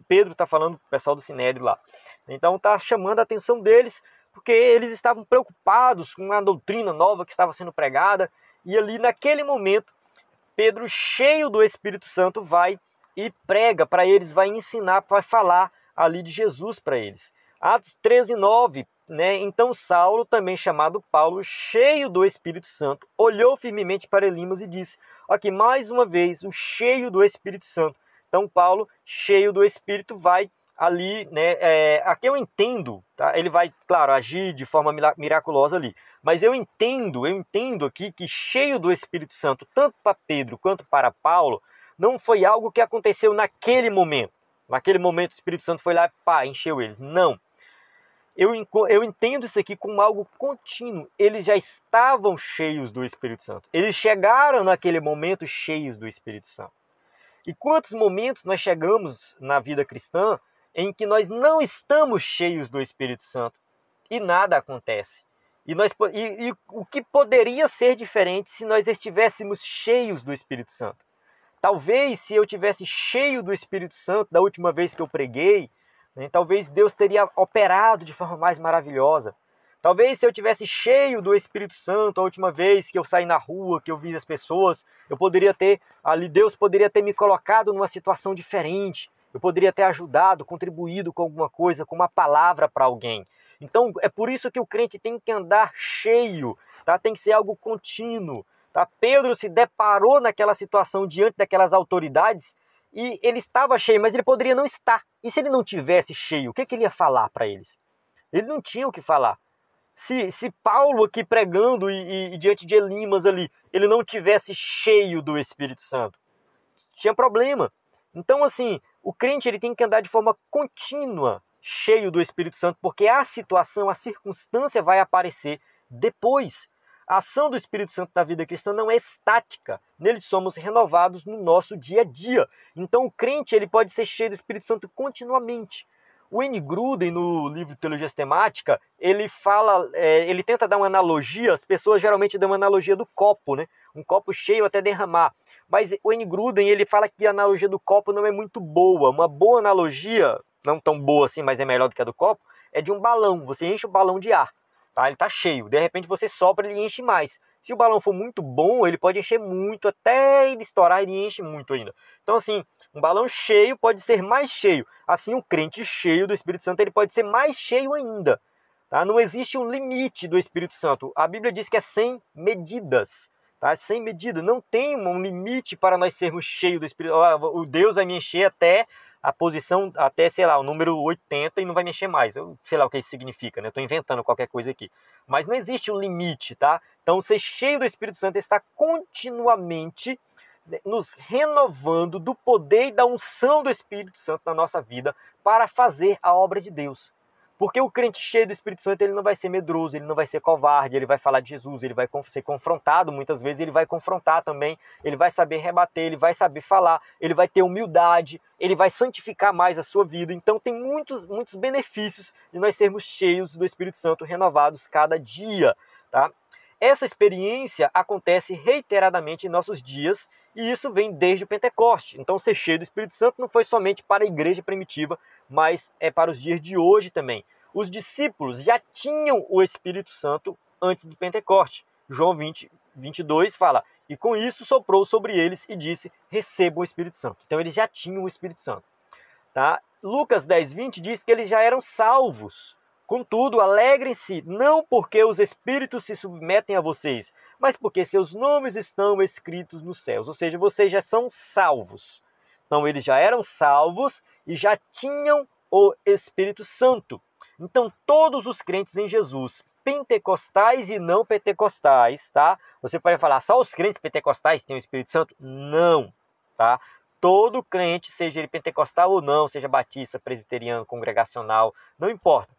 Pedro está falando para o pessoal do Sinédrio lá. Então está chamando a atenção deles, porque eles estavam preocupados com a doutrina nova que estava sendo pregada. E ali naquele momento, Pedro, cheio do Espírito Santo, vai e prega para eles, vai ensinar, vai falar ali de Jesus para eles. Atos 13:9, né? Então Saulo, também chamado Paulo, cheio do Espírito Santo, olhou firmemente para Elimas e disse, aqui mais uma vez, o cheio do Espírito Santo. Então Paulo, cheio do Espírito, vai ali, né? Aqui eu entendo, tá? Ele vai, claro, agir de forma miraculosa ali. Mas eu entendo aqui que cheio do Espírito Santo, tanto para Pedro quanto para Paulo, não foi algo que aconteceu naquele momento. Naquele momento o Espírito Santo foi lá e pá, encheu eles. Não. Eu entendo isso aqui como algo contínuo. Eles já estavam cheios do Espírito Santo. Eles chegaram naquele momento cheios do Espírito Santo. E quantos momentos nós chegamos na vida cristã em que nós não estamos cheios do Espírito Santo e nada acontece? E o que poderia ser diferente se nós estivéssemos cheios do Espírito Santo? Talvez se eu tivesse cheio do Espírito Santo da última vez que eu preguei, talvez Deus teria operado de forma mais maravilhosa. Talvez se eu tivesse cheio do Espírito Santo a última vez que eu saí na rua, que eu vi as pessoas, Deus poderia ter me colocado numa situação diferente. Eu poderia ter ajudado, contribuído com alguma coisa, com uma palavra para alguém. Então é por isso que o crente tem que andar cheio, tá? Tem que ser algo contínuo. Tá? Pedro se deparou naquela situação diante daquelas autoridades e ele estava cheio, mas ele poderia não estar. E se ele não tivesse cheio, o que ele ia falar para eles? Ele não tinha o que falar. Se Paulo aqui pregando e diante de Elimas ali, ele não tivesse cheio do Espírito Santo, tinha problema. Então assim, o crente ele tem que andar de forma contínua, cheio do Espírito Santo, porque a situação, a circunstância vai aparecer depois. A ação do Espírito Santo na vida cristã não é estática. Nele somos renovados no nosso dia a dia. Então o crente ele pode ser cheio do Espírito Santo continuamente. O N. Gruden, no livro Teologia Sistemática, ele tenta dar uma analogia, as pessoas geralmente dão uma analogia do copo, né? Um copo cheio até derramar. Mas o N. Gruden, ele fala que a analogia do copo não é muito boa. Uma boa analogia, não tão boa assim, mas é melhor do que a do copo, é de um balão. Você enche o balão de ar. Tá? Ele está cheio, de repente você sopra e ele enche mais. Se o balão for muito bom, ele pode encher muito, até ele estourar ele enche muito ainda. Então assim, um balão cheio pode ser mais cheio. Assim, um crente cheio do Espírito Santo, ele pode ser mais cheio ainda. Tá? Não existe um limite do Espírito Santo. A Bíblia diz que é sem medidas. Tá? Sem medida, não tem um limite para nós sermos cheios do Espírito. O Deus vai me encher até a posição, até, sei lá, o número 80 e não vai mexer mais. Eu sei lá o que isso significa, né? Eu estou inventando qualquer coisa aqui. Mas não existe um limite, tá? Então, ser cheio do Espírito Santo está continuamente nos renovando do poder e da unção do Espírito Santo na nossa vida para fazer a obra de Deus. Porque o crente cheio do Espírito Santo, ele não vai ser medroso, ele não vai ser covarde, ele vai falar de Jesus, ele vai ser confrontado muitas vezes, ele vai confrontar também, ele vai saber rebater, ele vai saber falar, ele vai ter humildade, ele vai santificar mais a sua vida. Então tem muitos benefícios de nós sermos cheios do Espírito Santo, renovados cada dia, tá? Essa experiência acontece reiteradamente em nossos dias e isso vem desde o Pentecoste. Então ser cheio do Espírito Santo não foi somente para a igreja primitiva, mas é para os dias de hoje também. Os discípulos já tinham o Espírito Santo antes do Pentecoste. João 20:22 fala, e com isso soprou sobre eles e disse, recebam o Espírito Santo. Então eles já tinham o Espírito Santo. Tá? Lucas 10:20 diz que eles já eram salvos Contudo, alegrem-se, não porque os espíritos se submetem a vocês, mas porque seus nomes estão escritos nos céus. Ou seja, vocês já são salvos. Então, eles já eram salvos e já tinham o Espírito Santo. Então, todos os crentes em Jesus, pentecostais e não pentecostais, tá? Você pode falar, só os crentes pentecostais têm o Espírito Santo? Não, tá? Todo crente, seja ele pentecostal ou não, seja batista, presbiteriano, congregacional, não importa.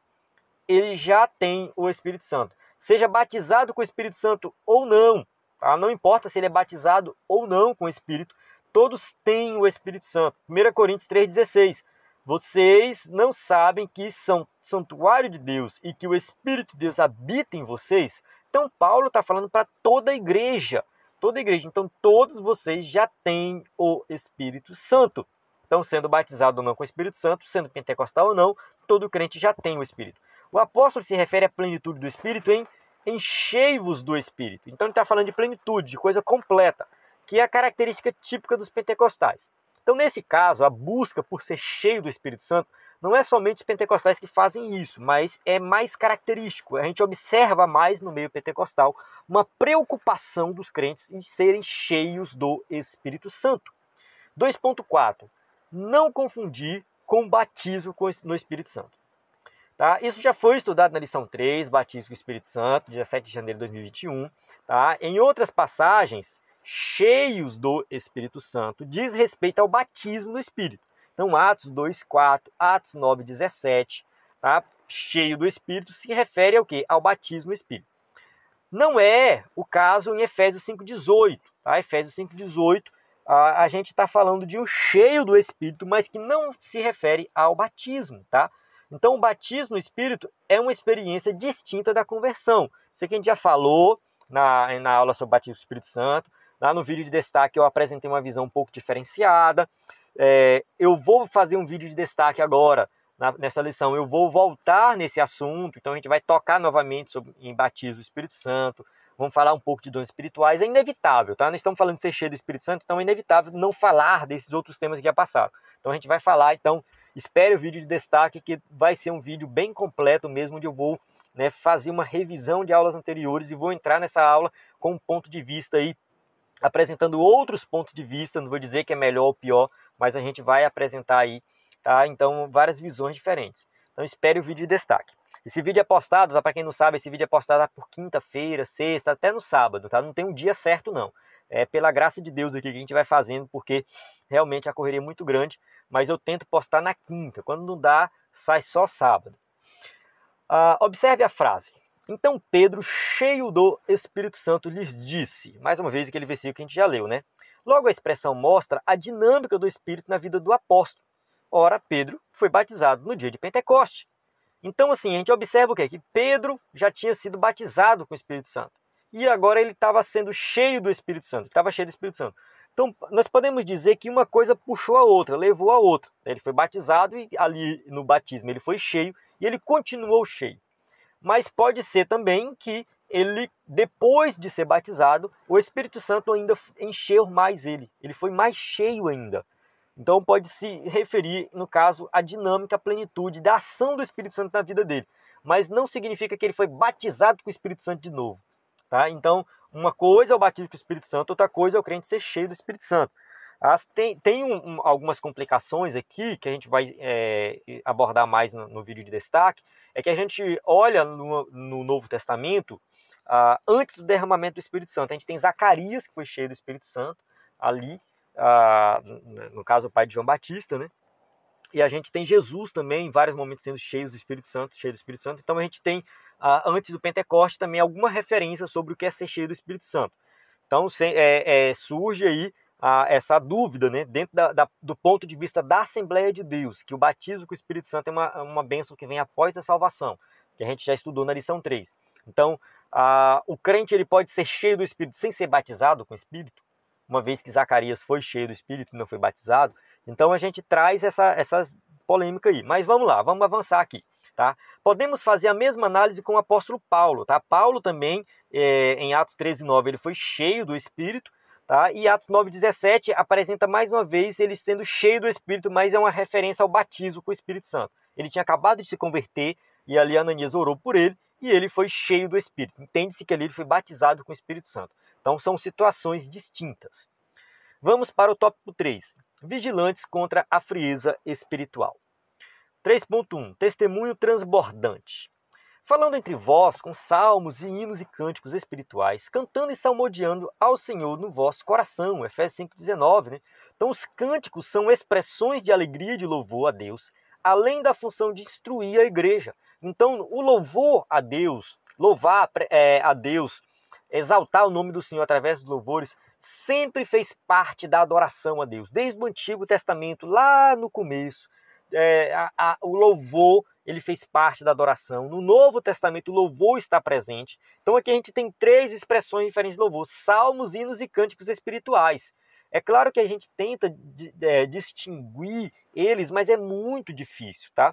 Ele já tem o Espírito Santo. Seja batizado com o Espírito Santo ou não, tá? Não importa se ele é batizado ou não com o Espírito, todos têm o Espírito Santo. 1 Coríntios 3,16. Vocês não sabem que são santuário de Deus e que o Espírito de Deus habita em vocês? Então, Paulo está falando para toda a igreja. Toda a igreja. Então, todos vocês já têm o Espírito Santo. Então, sendo batizado ou não com o Espírito Santo, sendo pentecostal ou não, todo crente já tem o Espírito. O apóstolo se refere à plenitude do Espírito em enchei-vos do Espírito. Então, ele está falando de plenitude, de coisa completa, que é a característica típica dos pentecostais. Então, nesse caso, a busca por ser cheio do Espírito Santo não é somente os pentecostais que fazem isso, mas é mais característico. A gente observa mais no meio pentecostal uma preocupação dos crentes em serem cheios do Espírito Santo. 2.4. Não confundir com batismo no Espírito Santo. Tá? Isso já foi estudado na lição 3, batismo com o Espírito Santo, 17 de janeiro de 2021. Tá? Em outras passagens, cheios do Espírito Santo diz respeito ao batismo no Espírito. Então, Atos 2:4, Atos 9:17, tá? Cheio do Espírito se refere ao quê? Ao batismo no Espírito. Não é o caso em Efésios 5:18. Tá? Efésios 5:18, a gente está falando de um cheio do Espírito, mas que não se refere ao batismo. Tá? Então, o batismo no Espírito é uma experiência distinta da conversão. Isso aqui a gente já falou na aula sobre batismo do Espírito Santo. Lá no vídeo de destaque eu apresentei uma visão um pouco diferenciada. Eu vou fazer um vídeo de destaque agora, nessa lição. Eu vou voltar nesse assunto, então a gente vai tocar novamente em batismo do Espírito Santo. Vamos falar um pouco de dons espirituais. É inevitável, tá? Nós estamos falando de ser cheio do Espírito Santo, então é inevitável não falar desses outros temas que já passaram. Então a gente vai falar, então espere o vídeo de destaque, que vai ser um vídeo bem completo mesmo, onde eu vou fazer uma revisão de aulas anteriores e vou entrar nessa aula com um ponto de vista aí, apresentando outros pontos de vista. Não vou dizer que é melhor ou pior, mas a gente vai apresentar aí, tá? Então, várias visões diferentes. Então, espere o vídeo de destaque. Esse vídeo é postado, tá? Para quem não sabe, esse vídeo é postado por quinta-feira, sexta, até no sábado, tá? Não tem um dia certo, não. É pela graça de Deus aqui que a gente vai fazendo, porque realmente a correria é muito grande, mas eu tento postar na quinta. Quando não dá, sai só sábado. Observe a frase. Então Pedro, cheio do Espírito Santo, lhes disse. Mais uma vez aquele versículo que a gente já leu, né? Logo a expressão mostra a dinâmica do Espírito na vida do apóstolo. Ora, Pedro foi batizado no dia de Pentecoste. Então, assim, a gente observa o quê? Que Pedro já tinha sido batizado com o Espírito Santo. E agora ele estava sendo cheio do Espírito Santo. Estava cheio do Espírito Santo. Então, nós podemos dizer que uma coisa puxou a outra, levou a outra. Ele foi batizado e ali no batismo ele foi cheio e ele continuou cheio. Mas pode ser também que ele, depois de ser batizado, o Espírito Santo ainda encheu mais ele. Ele foi mais cheio ainda. Então pode se referir, no caso, à dinâmica, à plenitude da ação do Espírito Santo na vida dele. Mas não significa que ele foi batizado com o Espírito Santo de novo. Tá? Então, uma coisa é o batismo com o Espírito Santo, outra coisa é o crente ser cheio do Espírito Santo. Tem algumas complicações aqui que a gente vai abordar mais no vídeo de destaque. É que a gente olha no Novo Testamento, antes do derramamento do Espírito Santo. A gente tem Zacarias, que foi cheio do Espírito Santo, ali, no caso o pai de João Batista, né? E a gente tem Jesus também, em vários momentos, sendo cheio do Espírito Santo. Então a gente tem, antes do Pentecoste, também alguma referência sobre o que é ser cheio do Espírito Santo. Então surge aí essa dúvida, né, dentro do ponto de vista da Assembleia de Deus, que o batismo com o Espírito Santo é uma bênção que vem após a salvação, que a gente já estudou na lição 3. Então, o crente ele pode ser cheio do Espírito sem ser batizado com o Espírito, uma vez que Zacarias foi cheio do Espírito e não foi batizado. Então a gente traz essas polêmicas aí. Mas vamos lá, vamos avançar aqui. Tá? Podemos fazer a mesma análise com o apóstolo Paulo. Tá? Paulo também, em Atos 13:9, ele foi cheio do Espírito. Tá? E Atos 9:17 apresenta mais uma vez ele sendo cheio do Espírito, mas é uma referência ao batismo com o Espírito Santo. Ele tinha acabado de se converter, E ali Ananias orou por ele e ele foi cheio do Espírito. Entende-se que ali ele foi batizado com o Espírito Santo. Então são situações distintas. Vamos para o tópico 3. Vigilantes contra a frieza espiritual. 3.1. Testemunho transbordante. Falando entre vós com salmos e hinos e cânticos espirituais, cantando e salmodiando ao Senhor no vosso coração. Efésios 5,19. Né? Então os cânticos são expressões de alegria e de louvor a Deus, além da função de instruir a igreja. Então o louvor a Deus, louvar a Deus, exaltar o nome do Senhor através dos louvores, sempre fez parte da adoração a Deus. Desde o Antigo Testamento, lá no começo, o louvor ele fez parte da adoração. No Novo Testamento, o louvor está presente. Então aqui a gente tem 3 expressões diferentes de louvor: salmos, hinos e cânticos espirituais. É claro que a gente tenta distinguir eles, mas é muito difícil, tá?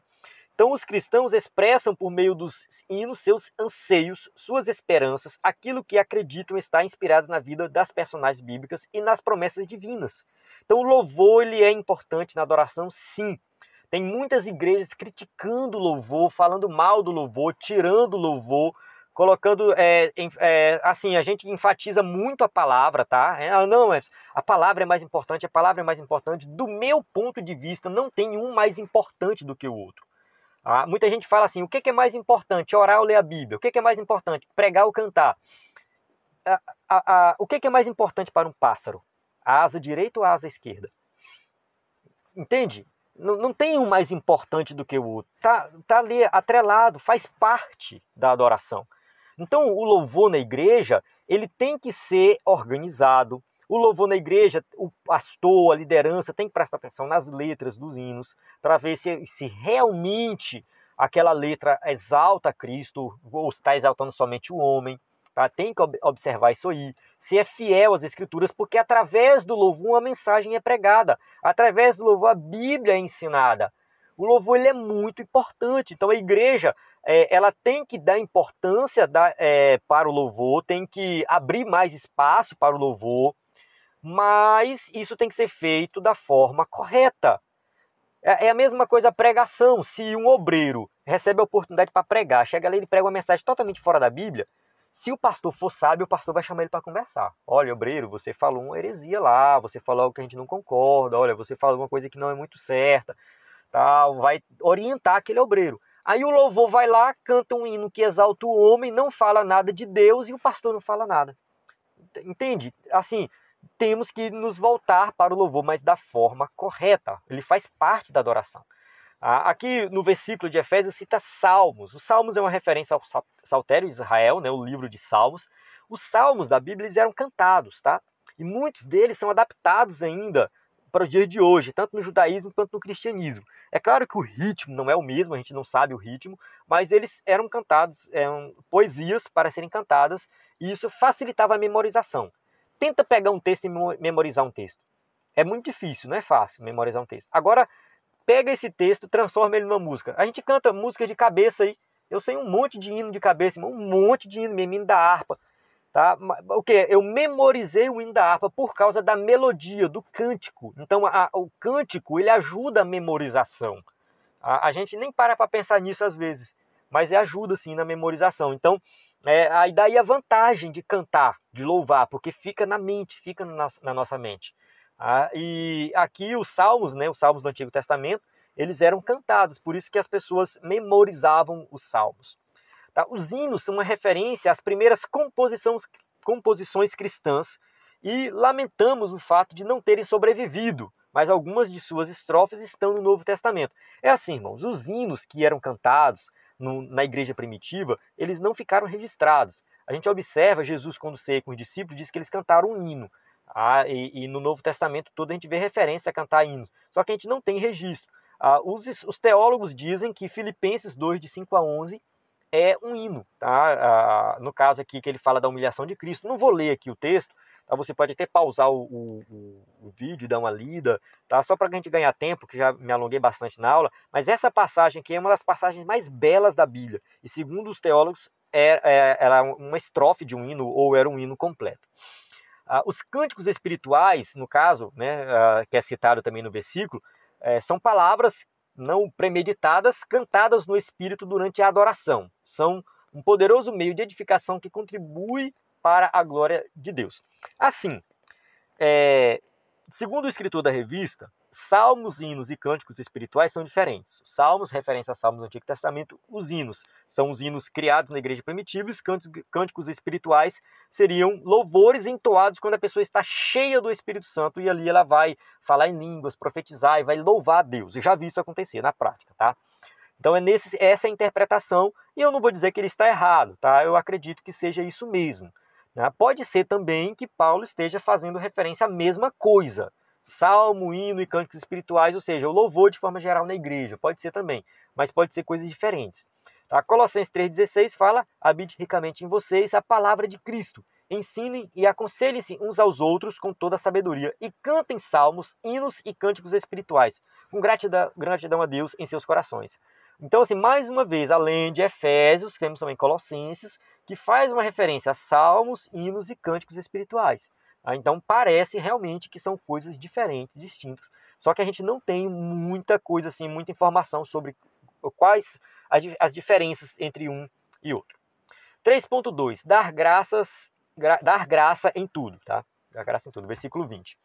Então os cristãos expressam por meio dos hinos seus anseios, suas esperanças, aquilo que acreditam estar inspirados na vida das personagens bíblicas e nas promessas divinas. Então o louvor ele é importante na adoração, sim. Tem muitas igrejas criticando o louvor, falando mal do louvor, tirando o louvor, colocando, assim, a gente enfatiza muito a palavra, tá? Não, a palavra é mais importante, a palavra é mais importante. Do meu ponto de vista, não tem um mais importante do que o outro. Muita gente fala assim, o que é mais importante? Orar ou ler a Bíblia? O que é mais importante? Pregar ou cantar? O que é mais importante para um pássaro? A asa direita ou a asa esquerda? Entende? Não tem um mais importante do que o outro. Tá ali atrelado, faz parte da adoração. Então, o louvor na igreja, ele tem que ser organizado. O louvor na igreja, o pastor, a liderança tem que prestar atenção nas letras dos hinos para ver se realmente aquela letra exalta Cristo ou está exaltando somente o homem. Tá? Tem que observar isso aí. Se é fiel às Escrituras, porque através do louvor uma mensagem é pregada. Através do louvor a Bíblia é ensinada. O louvor ele é muito importante. Então a igreja ela tem que dar importância para o louvor, tem que abrir mais espaço para o louvor, mas isso tem que ser feito da forma correta. É a mesma coisa a pregação. Se um obreiro recebe a oportunidade para pregar, chega ali e prega uma mensagem totalmente fora da Bíblia, se o pastor for sábio, o pastor vai chamar ele para conversar. Olha, obreiro, você falou uma heresia lá, você falou algo que a gente não concorda, olha, você falou uma coisa que não é muito certa, tal, vai orientar aquele obreiro. Aí o louvor vai lá, canta um hino que exalta o homem, não fala nada de Deus e o pastor não fala nada. Entende? Assim, temos que nos voltar para o louvor, mas da forma correta. Ele faz parte da adoração. Aqui no versículo de Efésios cita Salmos. Os Salmos é uma referência ao Saltério de Israel, né, o livro de Salmos. Os Salmos da Bíblia eles eram cantados, tá? E muitos deles são adaptados ainda para os dias de hoje, tanto no judaísmo quanto no cristianismo. É claro que o ritmo não é o mesmo, a gente não sabe o ritmo, mas eles eram cantados, eram poesias para serem cantadas, e isso facilitava a memorização. Tenta pegar um texto e memorizar um texto. É muito difícil, não é fácil memorizar um texto. Agora, pega esse texto, transforma ele numa música. A gente canta música de cabeça aí. Eu sei um monte de hino de cabeça, um monte de hino, mesmo hino da harpa. Tá? O que? Eu memorizei o hino da harpa por causa da melodia, do cântico. Então, o cântico, ele ajuda a memorização. A gente nem para pensar nisso às vezes, mas ajuda sim na memorização. Então, aí daí a vantagem de cantar, de louvar, porque fica na mente, fica na nossa mente. E aqui os salmos, né, os salmos do Antigo Testamento, eles eram cantados, por isso que as pessoas memorizavam os salmos. Tá? Os hinos são uma referência às primeiras composições cristãs e lamentamos o fato de não terem sobrevivido, mas algumas de suas estrofes estão no Novo Testamento. É assim, irmãos, os hinos que eram cantados na igreja primitiva, eles não ficaram registrados. A gente observa Jesus quando ceia com os discípulos, diz que eles cantaram um hino. E no Novo Testamento todo a gente vê referência a cantar hinos, só que a gente não tem registro. Os teólogos dizem que Filipenses 2, de 5 a 11, é um hino. Tá? No caso aqui que ele fala da humilhação de Cristo, não vou ler aqui o texto, tá? Você pode até pausar o vídeo e dar uma lida, tá? Só para a gente ganhar tempo, que já me alonguei bastante na aula, mas essa passagem aqui é uma das passagens mais belas da Bíblia, e segundo os teólogos, era uma estrofe de um hino, ou era um hino completo. Os cânticos espirituais, no caso, né, que é citado também no versículo, são palavras não premeditadas, cantadas no Espírito durante a adoração. São um poderoso meio de edificação que contribui para a glória de Deus. Assim, segundo o escritor da revista, salmos, hinos e cânticos espirituais são diferentes. Salmos, referência a salmos do Antigo Testamento, os hinos são os hinos criados na igreja primitiva, os cânticos espirituais seriam louvores entoados quando a pessoa está cheia do Espírito Santo e ali ela vai falar em línguas, profetizar e vai louvar a Deus. Eu já vi isso acontecer na prática, tá? Então essa é a interpretação e eu não vou dizer que ele está errado, tá? Eu acredito que seja isso mesmo. Pode ser também que Paulo esteja fazendo referência à mesma coisa. Salmo, hino e cânticos espirituais, ou seja, o louvor de forma geral na igreja. Pode ser também, mas pode ser coisas diferentes. Tá? Colossenses 3,16 fala: habite ricamente em vocês a palavra de Cristo. Ensinem e aconselhem-se uns aos outros com toda a sabedoria e cantem salmos, hinos e cânticos espirituais, com gratidão a Deus em seus corações. Então, assim, mais uma vez, além de Efésios, temos também Colossenses, que faz uma referência a salmos, hinos e cânticos espirituais. Então, parece realmente que são coisas diferentes, distintas. Só que a gente não tem muita coisa, assim, muita informação sobre quais as diferenças entre um e outro. 3.2. Dar graça em tudo, tá? Dar graça em tudo, versículo 20.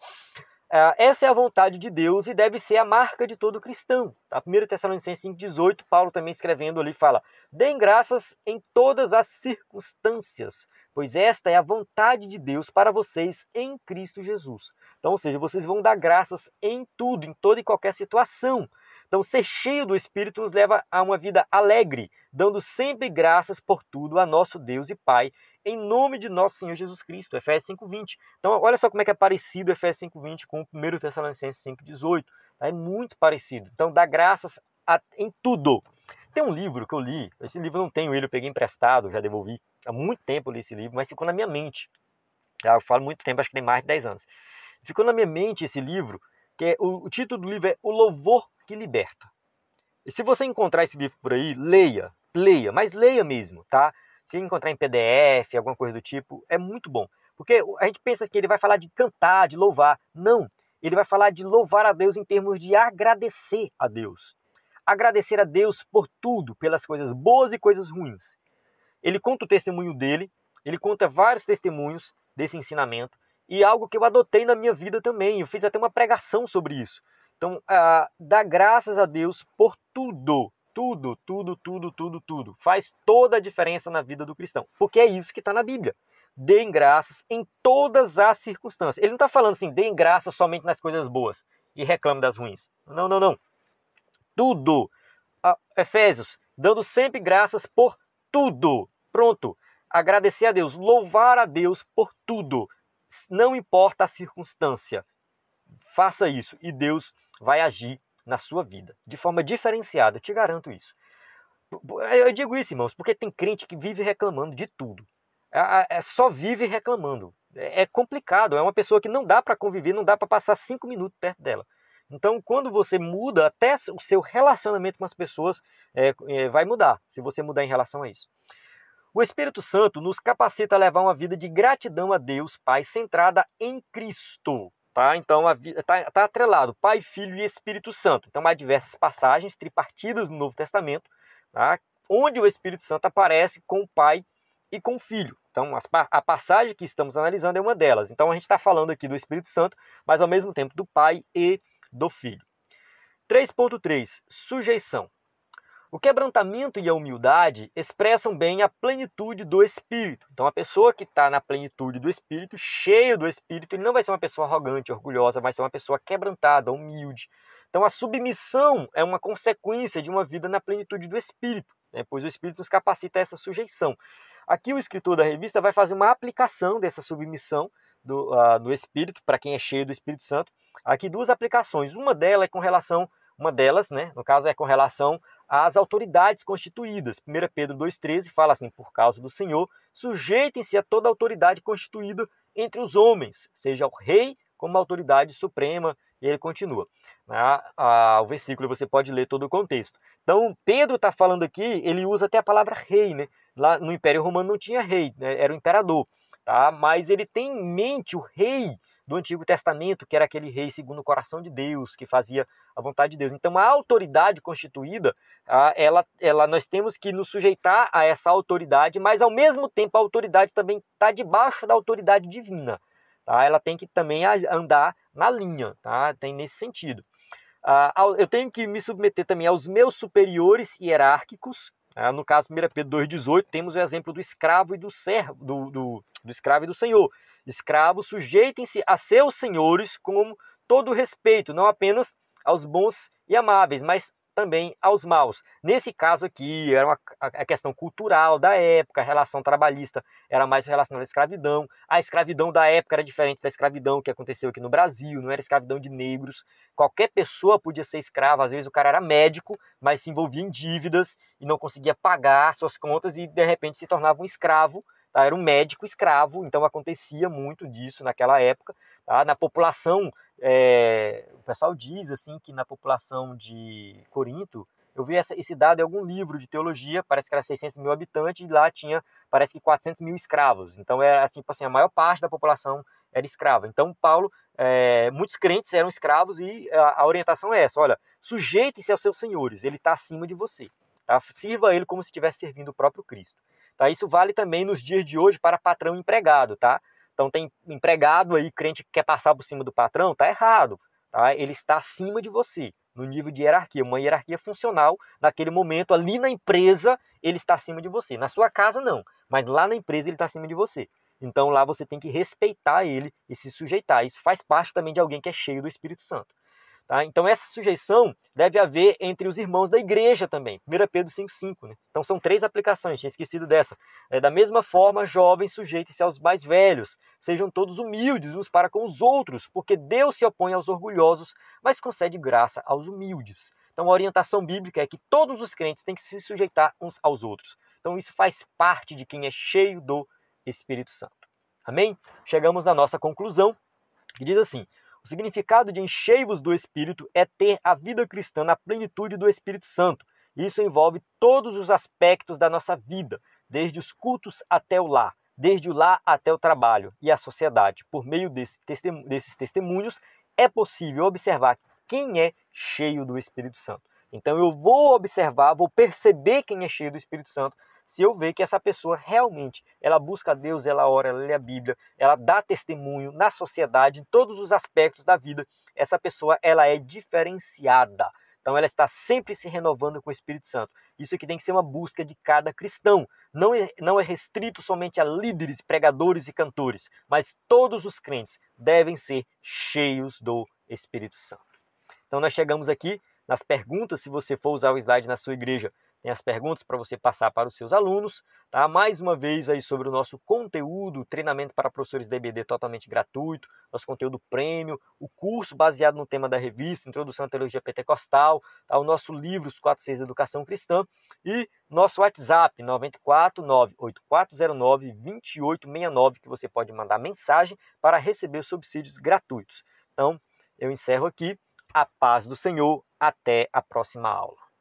Essa é a vontade de Deus e deve ser a marca de todo cristão. Tá? 1 Tessalonicenses 5,18, Paulo também escrevendo ali fala: deem graças em todas as circunstâncias, pois esta é a vontade de Deus para vocês em Cristo Jesus. Então, ou seja, vocês vão dar graças em tudo, em toda e qualquer situação. Então, ser cheio do Espírito nos leva a uma vida alegre, dando sempre graças por tudo a nosso Deus e Pai, em nome de nosso Senhor Jesus Cristo, Efésios 5,20. Então, olha só como é que é parecido Efésios 5,20 com 1 Tessalonicenses 5,18. É muito parecido. Então, dá graças em tudo. Tem um livro que eu li, esse livro eu não tenho ele, eu peguei emprestado, já devolvi. Há muito tempo eu li esse livro, mas ficou na minha mente. Eu falo muito tempo, acho que tem mais de 10 anos. Ficou na minha mente esse livro, que o título do livro é O Louvor que Liberta. E se você encontrar esse livro por aí, leia, mas leia mesmo, tá? Se encontrar em PDF, alguma coisa do tipo, é muito bom. Porque a gente pensa que ele vai falar de cantar, de louvar. Não, ele vai falar de louvar a Deus em termos de agradecer a Deus. Agradecer a Deus por tudo, pelas coisas boas e coisas ruins. Ele conta o testemunho dele, ele conta vários testemunhos desse ensinamento, e algo que eu adotei na minha vida também. Eu fiz até uma pregação sobre isso. Então, dá graças a Deus por tudo. Tudo. Faz toda a diferença na vida do cristão. Porque é isso que está na Bíblia. Deem graças em todas as circunstâncias. Ele não está falando assim, deem graças somente nas coisas boas e reclame das ruins. Não. Tudo. Efésios, dando sempre graças por tudo. Pronto. Agradecer a Deus, louvar a Deus por tudo. Não importa a circunstância. Faça isso e Deus vai agir na sua vida de forma diferenciada, eu te garanto isso. Eu digo isso, irmãos, porque tem crente que vive reclamando de tudo. Só vive reclamando. É complicado, é uma pessoa que não dá para conviver, não dá para passar 5 minutos perto dela. Então, quando você muda, até o seu relacionamento com as pessoas vai mudar, se você mudar em relação a isso. O Espírito Santo nos capacita a levar uma vida de gratidão a Deus, Pai, centrada em Cristo. Tá? Então, está atrelado Pai, Filho e Espírito Santo. Então, há diversas passagens tripartidas no Novo Testamento, tá? Onde o Espírito Santo aparece com o Pai e com o Filho. Então, a passagem que estamos analisando é uma delas. Então, a gente está falando aqui do Espírito Santo, mas ao mesmo tempo do Pai e do Filho. 3.3. Sujeição. O quebrantamento e a humildade expressam bem a plenitude do Espírito. Então, a pessoa que está na plenitude do Espírito, cheio do Espírito, ele não vai ser uma pessoa arrogante, orgulhosa, vai ser uma pessoa quebrantada, humilde. Então, a submissão é uma consequência de uma vida na plenitude do Espírito, né? Pois o Espírito nos capacita a essa sujeição. Aqui o escritor da revista vai fazer uma aplicação dessa submissão do Espírito, para quem é cheio do Espírito Santo. Aqui 2 aplicações. Uma delas, né, no caso, é com relação às autoridades constituídas. 1 Pedro 2,13 fala assim: por causa do Senhor, sujeitem-se a toda autoridade constituída entre os homens, seja o rei como autoridade suprema, e ele continua. O versículo você pode ler todo o contexto. Então, Pedro está falando aqui, ele usa até a palavra rei, né? Lá no Império Romano não tinha rei, né? Era o imperador. Tá? Mas ele tem em mente o rei do Antigo Testamento, que era aquele rei segundo o coração de Deus, que fazia a vontade de Deus. Então, a autoridade constituída, nós temos que nos sujeitar a essa autoridade, mas, ao mesmo tempo, a autoridade também está debaixo da autoridade divina. Tá? Ela tem que também andar na linha, tá? Tem nesse sentido. Eu tenho que me submeter também aos meus superiores hierárquicos. No caso, 1 Pedro 2,18, temos o exemplo do escravo e do servo, do escravo e do senhor. Escravos, sujeitem-se a seus senhores com todo respeito, não apenas aos bons e amáveis, mas também aos maus. Nesse caso aqui, era a questão cultural da época, a relação trabalhista era mais relacionada à escravidão. A escravidão da época era diferente da escravidão que aconteceu aqui no Brasil, não era escravidão de negros. Qualquer pessoa podia ser escrava, às vezes o cara era médico, mas se envolvia em dívidas e não conseguia pagar suas contas e de repente se tornava um escravo. Tá? Era um médico escravo, então acontecia muito disso naquela época. Tá? Na população, o pessoal diz assim que na população de Corinto, eu vi esse dado em algum livro de teologia, parece que era 600 mil habitantes, e lá tinha, parece que 400 mil escravos. Então, assim, a maior parte da população era escrava. Então, Paulo, muitos crentes eram escravos e a orientação é essa, olha, sujeite-se aos seus senhores, ele está acima de você. Tá? Sirva a ele como se estivesse servindo o próprio Cristo. Tá? Isso vale também nos dias de hoje para patrão e empregado, tá? Então tem empregado aí, crente que quer passar por cima do patrão, tá errado, tá? Ele está acima de você, no nível de hierarquia, uma hierarquia funcional, naquele momento, ali na empresa, ele está acima de você. Na sua casa, não, mas lá na empresa ele está acima de você. Então lá você tem que respeitar ele e se sujeitar. Isso faz parte também de alguém que é cheio do Espírito Santo. Tá? Então essa sujeição deve haver entre os irmãos da igreja também. 1 Pedro 5,5. Né? Então são 3 aplicações, tinha esquecido dessa. Da mesma forma, jovens, sujeitem-se aos mais velhos. Sejam todos humildes uns para com os outros, porque Deus se opõe aos orgulhosos, mas concede graça aos humildes. Então a orientação bíblica é que todos os crentes têm que se sujeitar uns aos outros. Então isso faz parte de quem é cheio do Espírito Santo. Amém? Chegamos à nossa conclusão, que diz assim: o significado de enchei-vos do Espírito é ter a vida cristã na plenitude do Espírito Santo. Isso envolve todos os aspectos da nossa vida, desde os cultos até o lar, desde o lar até o trabalho e a sociedade. Por meio desses testemunhos, é possível observar quem é cheio do Espírito Santo. Então eu vou observar, vou perceber quem é cheio do Espírito Santo, se eu ver que essa pessoa realmente, ela busca a Deus, ela ora, ela lê a Bíblia, ela dá testemunho na sociedade, em todos os aspectos da vida, essa pessoa, ela é diferenciada. Então ela está sempre se renovando com o Espírito Santo. Isso aqui tem que ser uma busca de cada cristão. Não é restrito somente a líderes, pregadores e cantores, mas todos os crentes devem ser cheios do Espírito Santo. Então nós chegamos aqui nas perguntas, se você for usar o slide na sua igreja, tem as perguntas para você passar para os seus alunos, tá? Mais uma vez aí sobre o nosso conteúdo, treinamento para professores da EBD totalmente gratuito, nosso conteúdo premium, o curso baseado no tema da revista, Introdução à Teologia Pentecostal, tá? O nosso livro, Os 4 Cs da Educação Cristã, e nosso WhatsApp, 949-8409-2869, que você pode mandar mensagem para receber os subsídios gratuitos. Então, eu encerro aqui. A paz do Senhor. Até a próxima aula.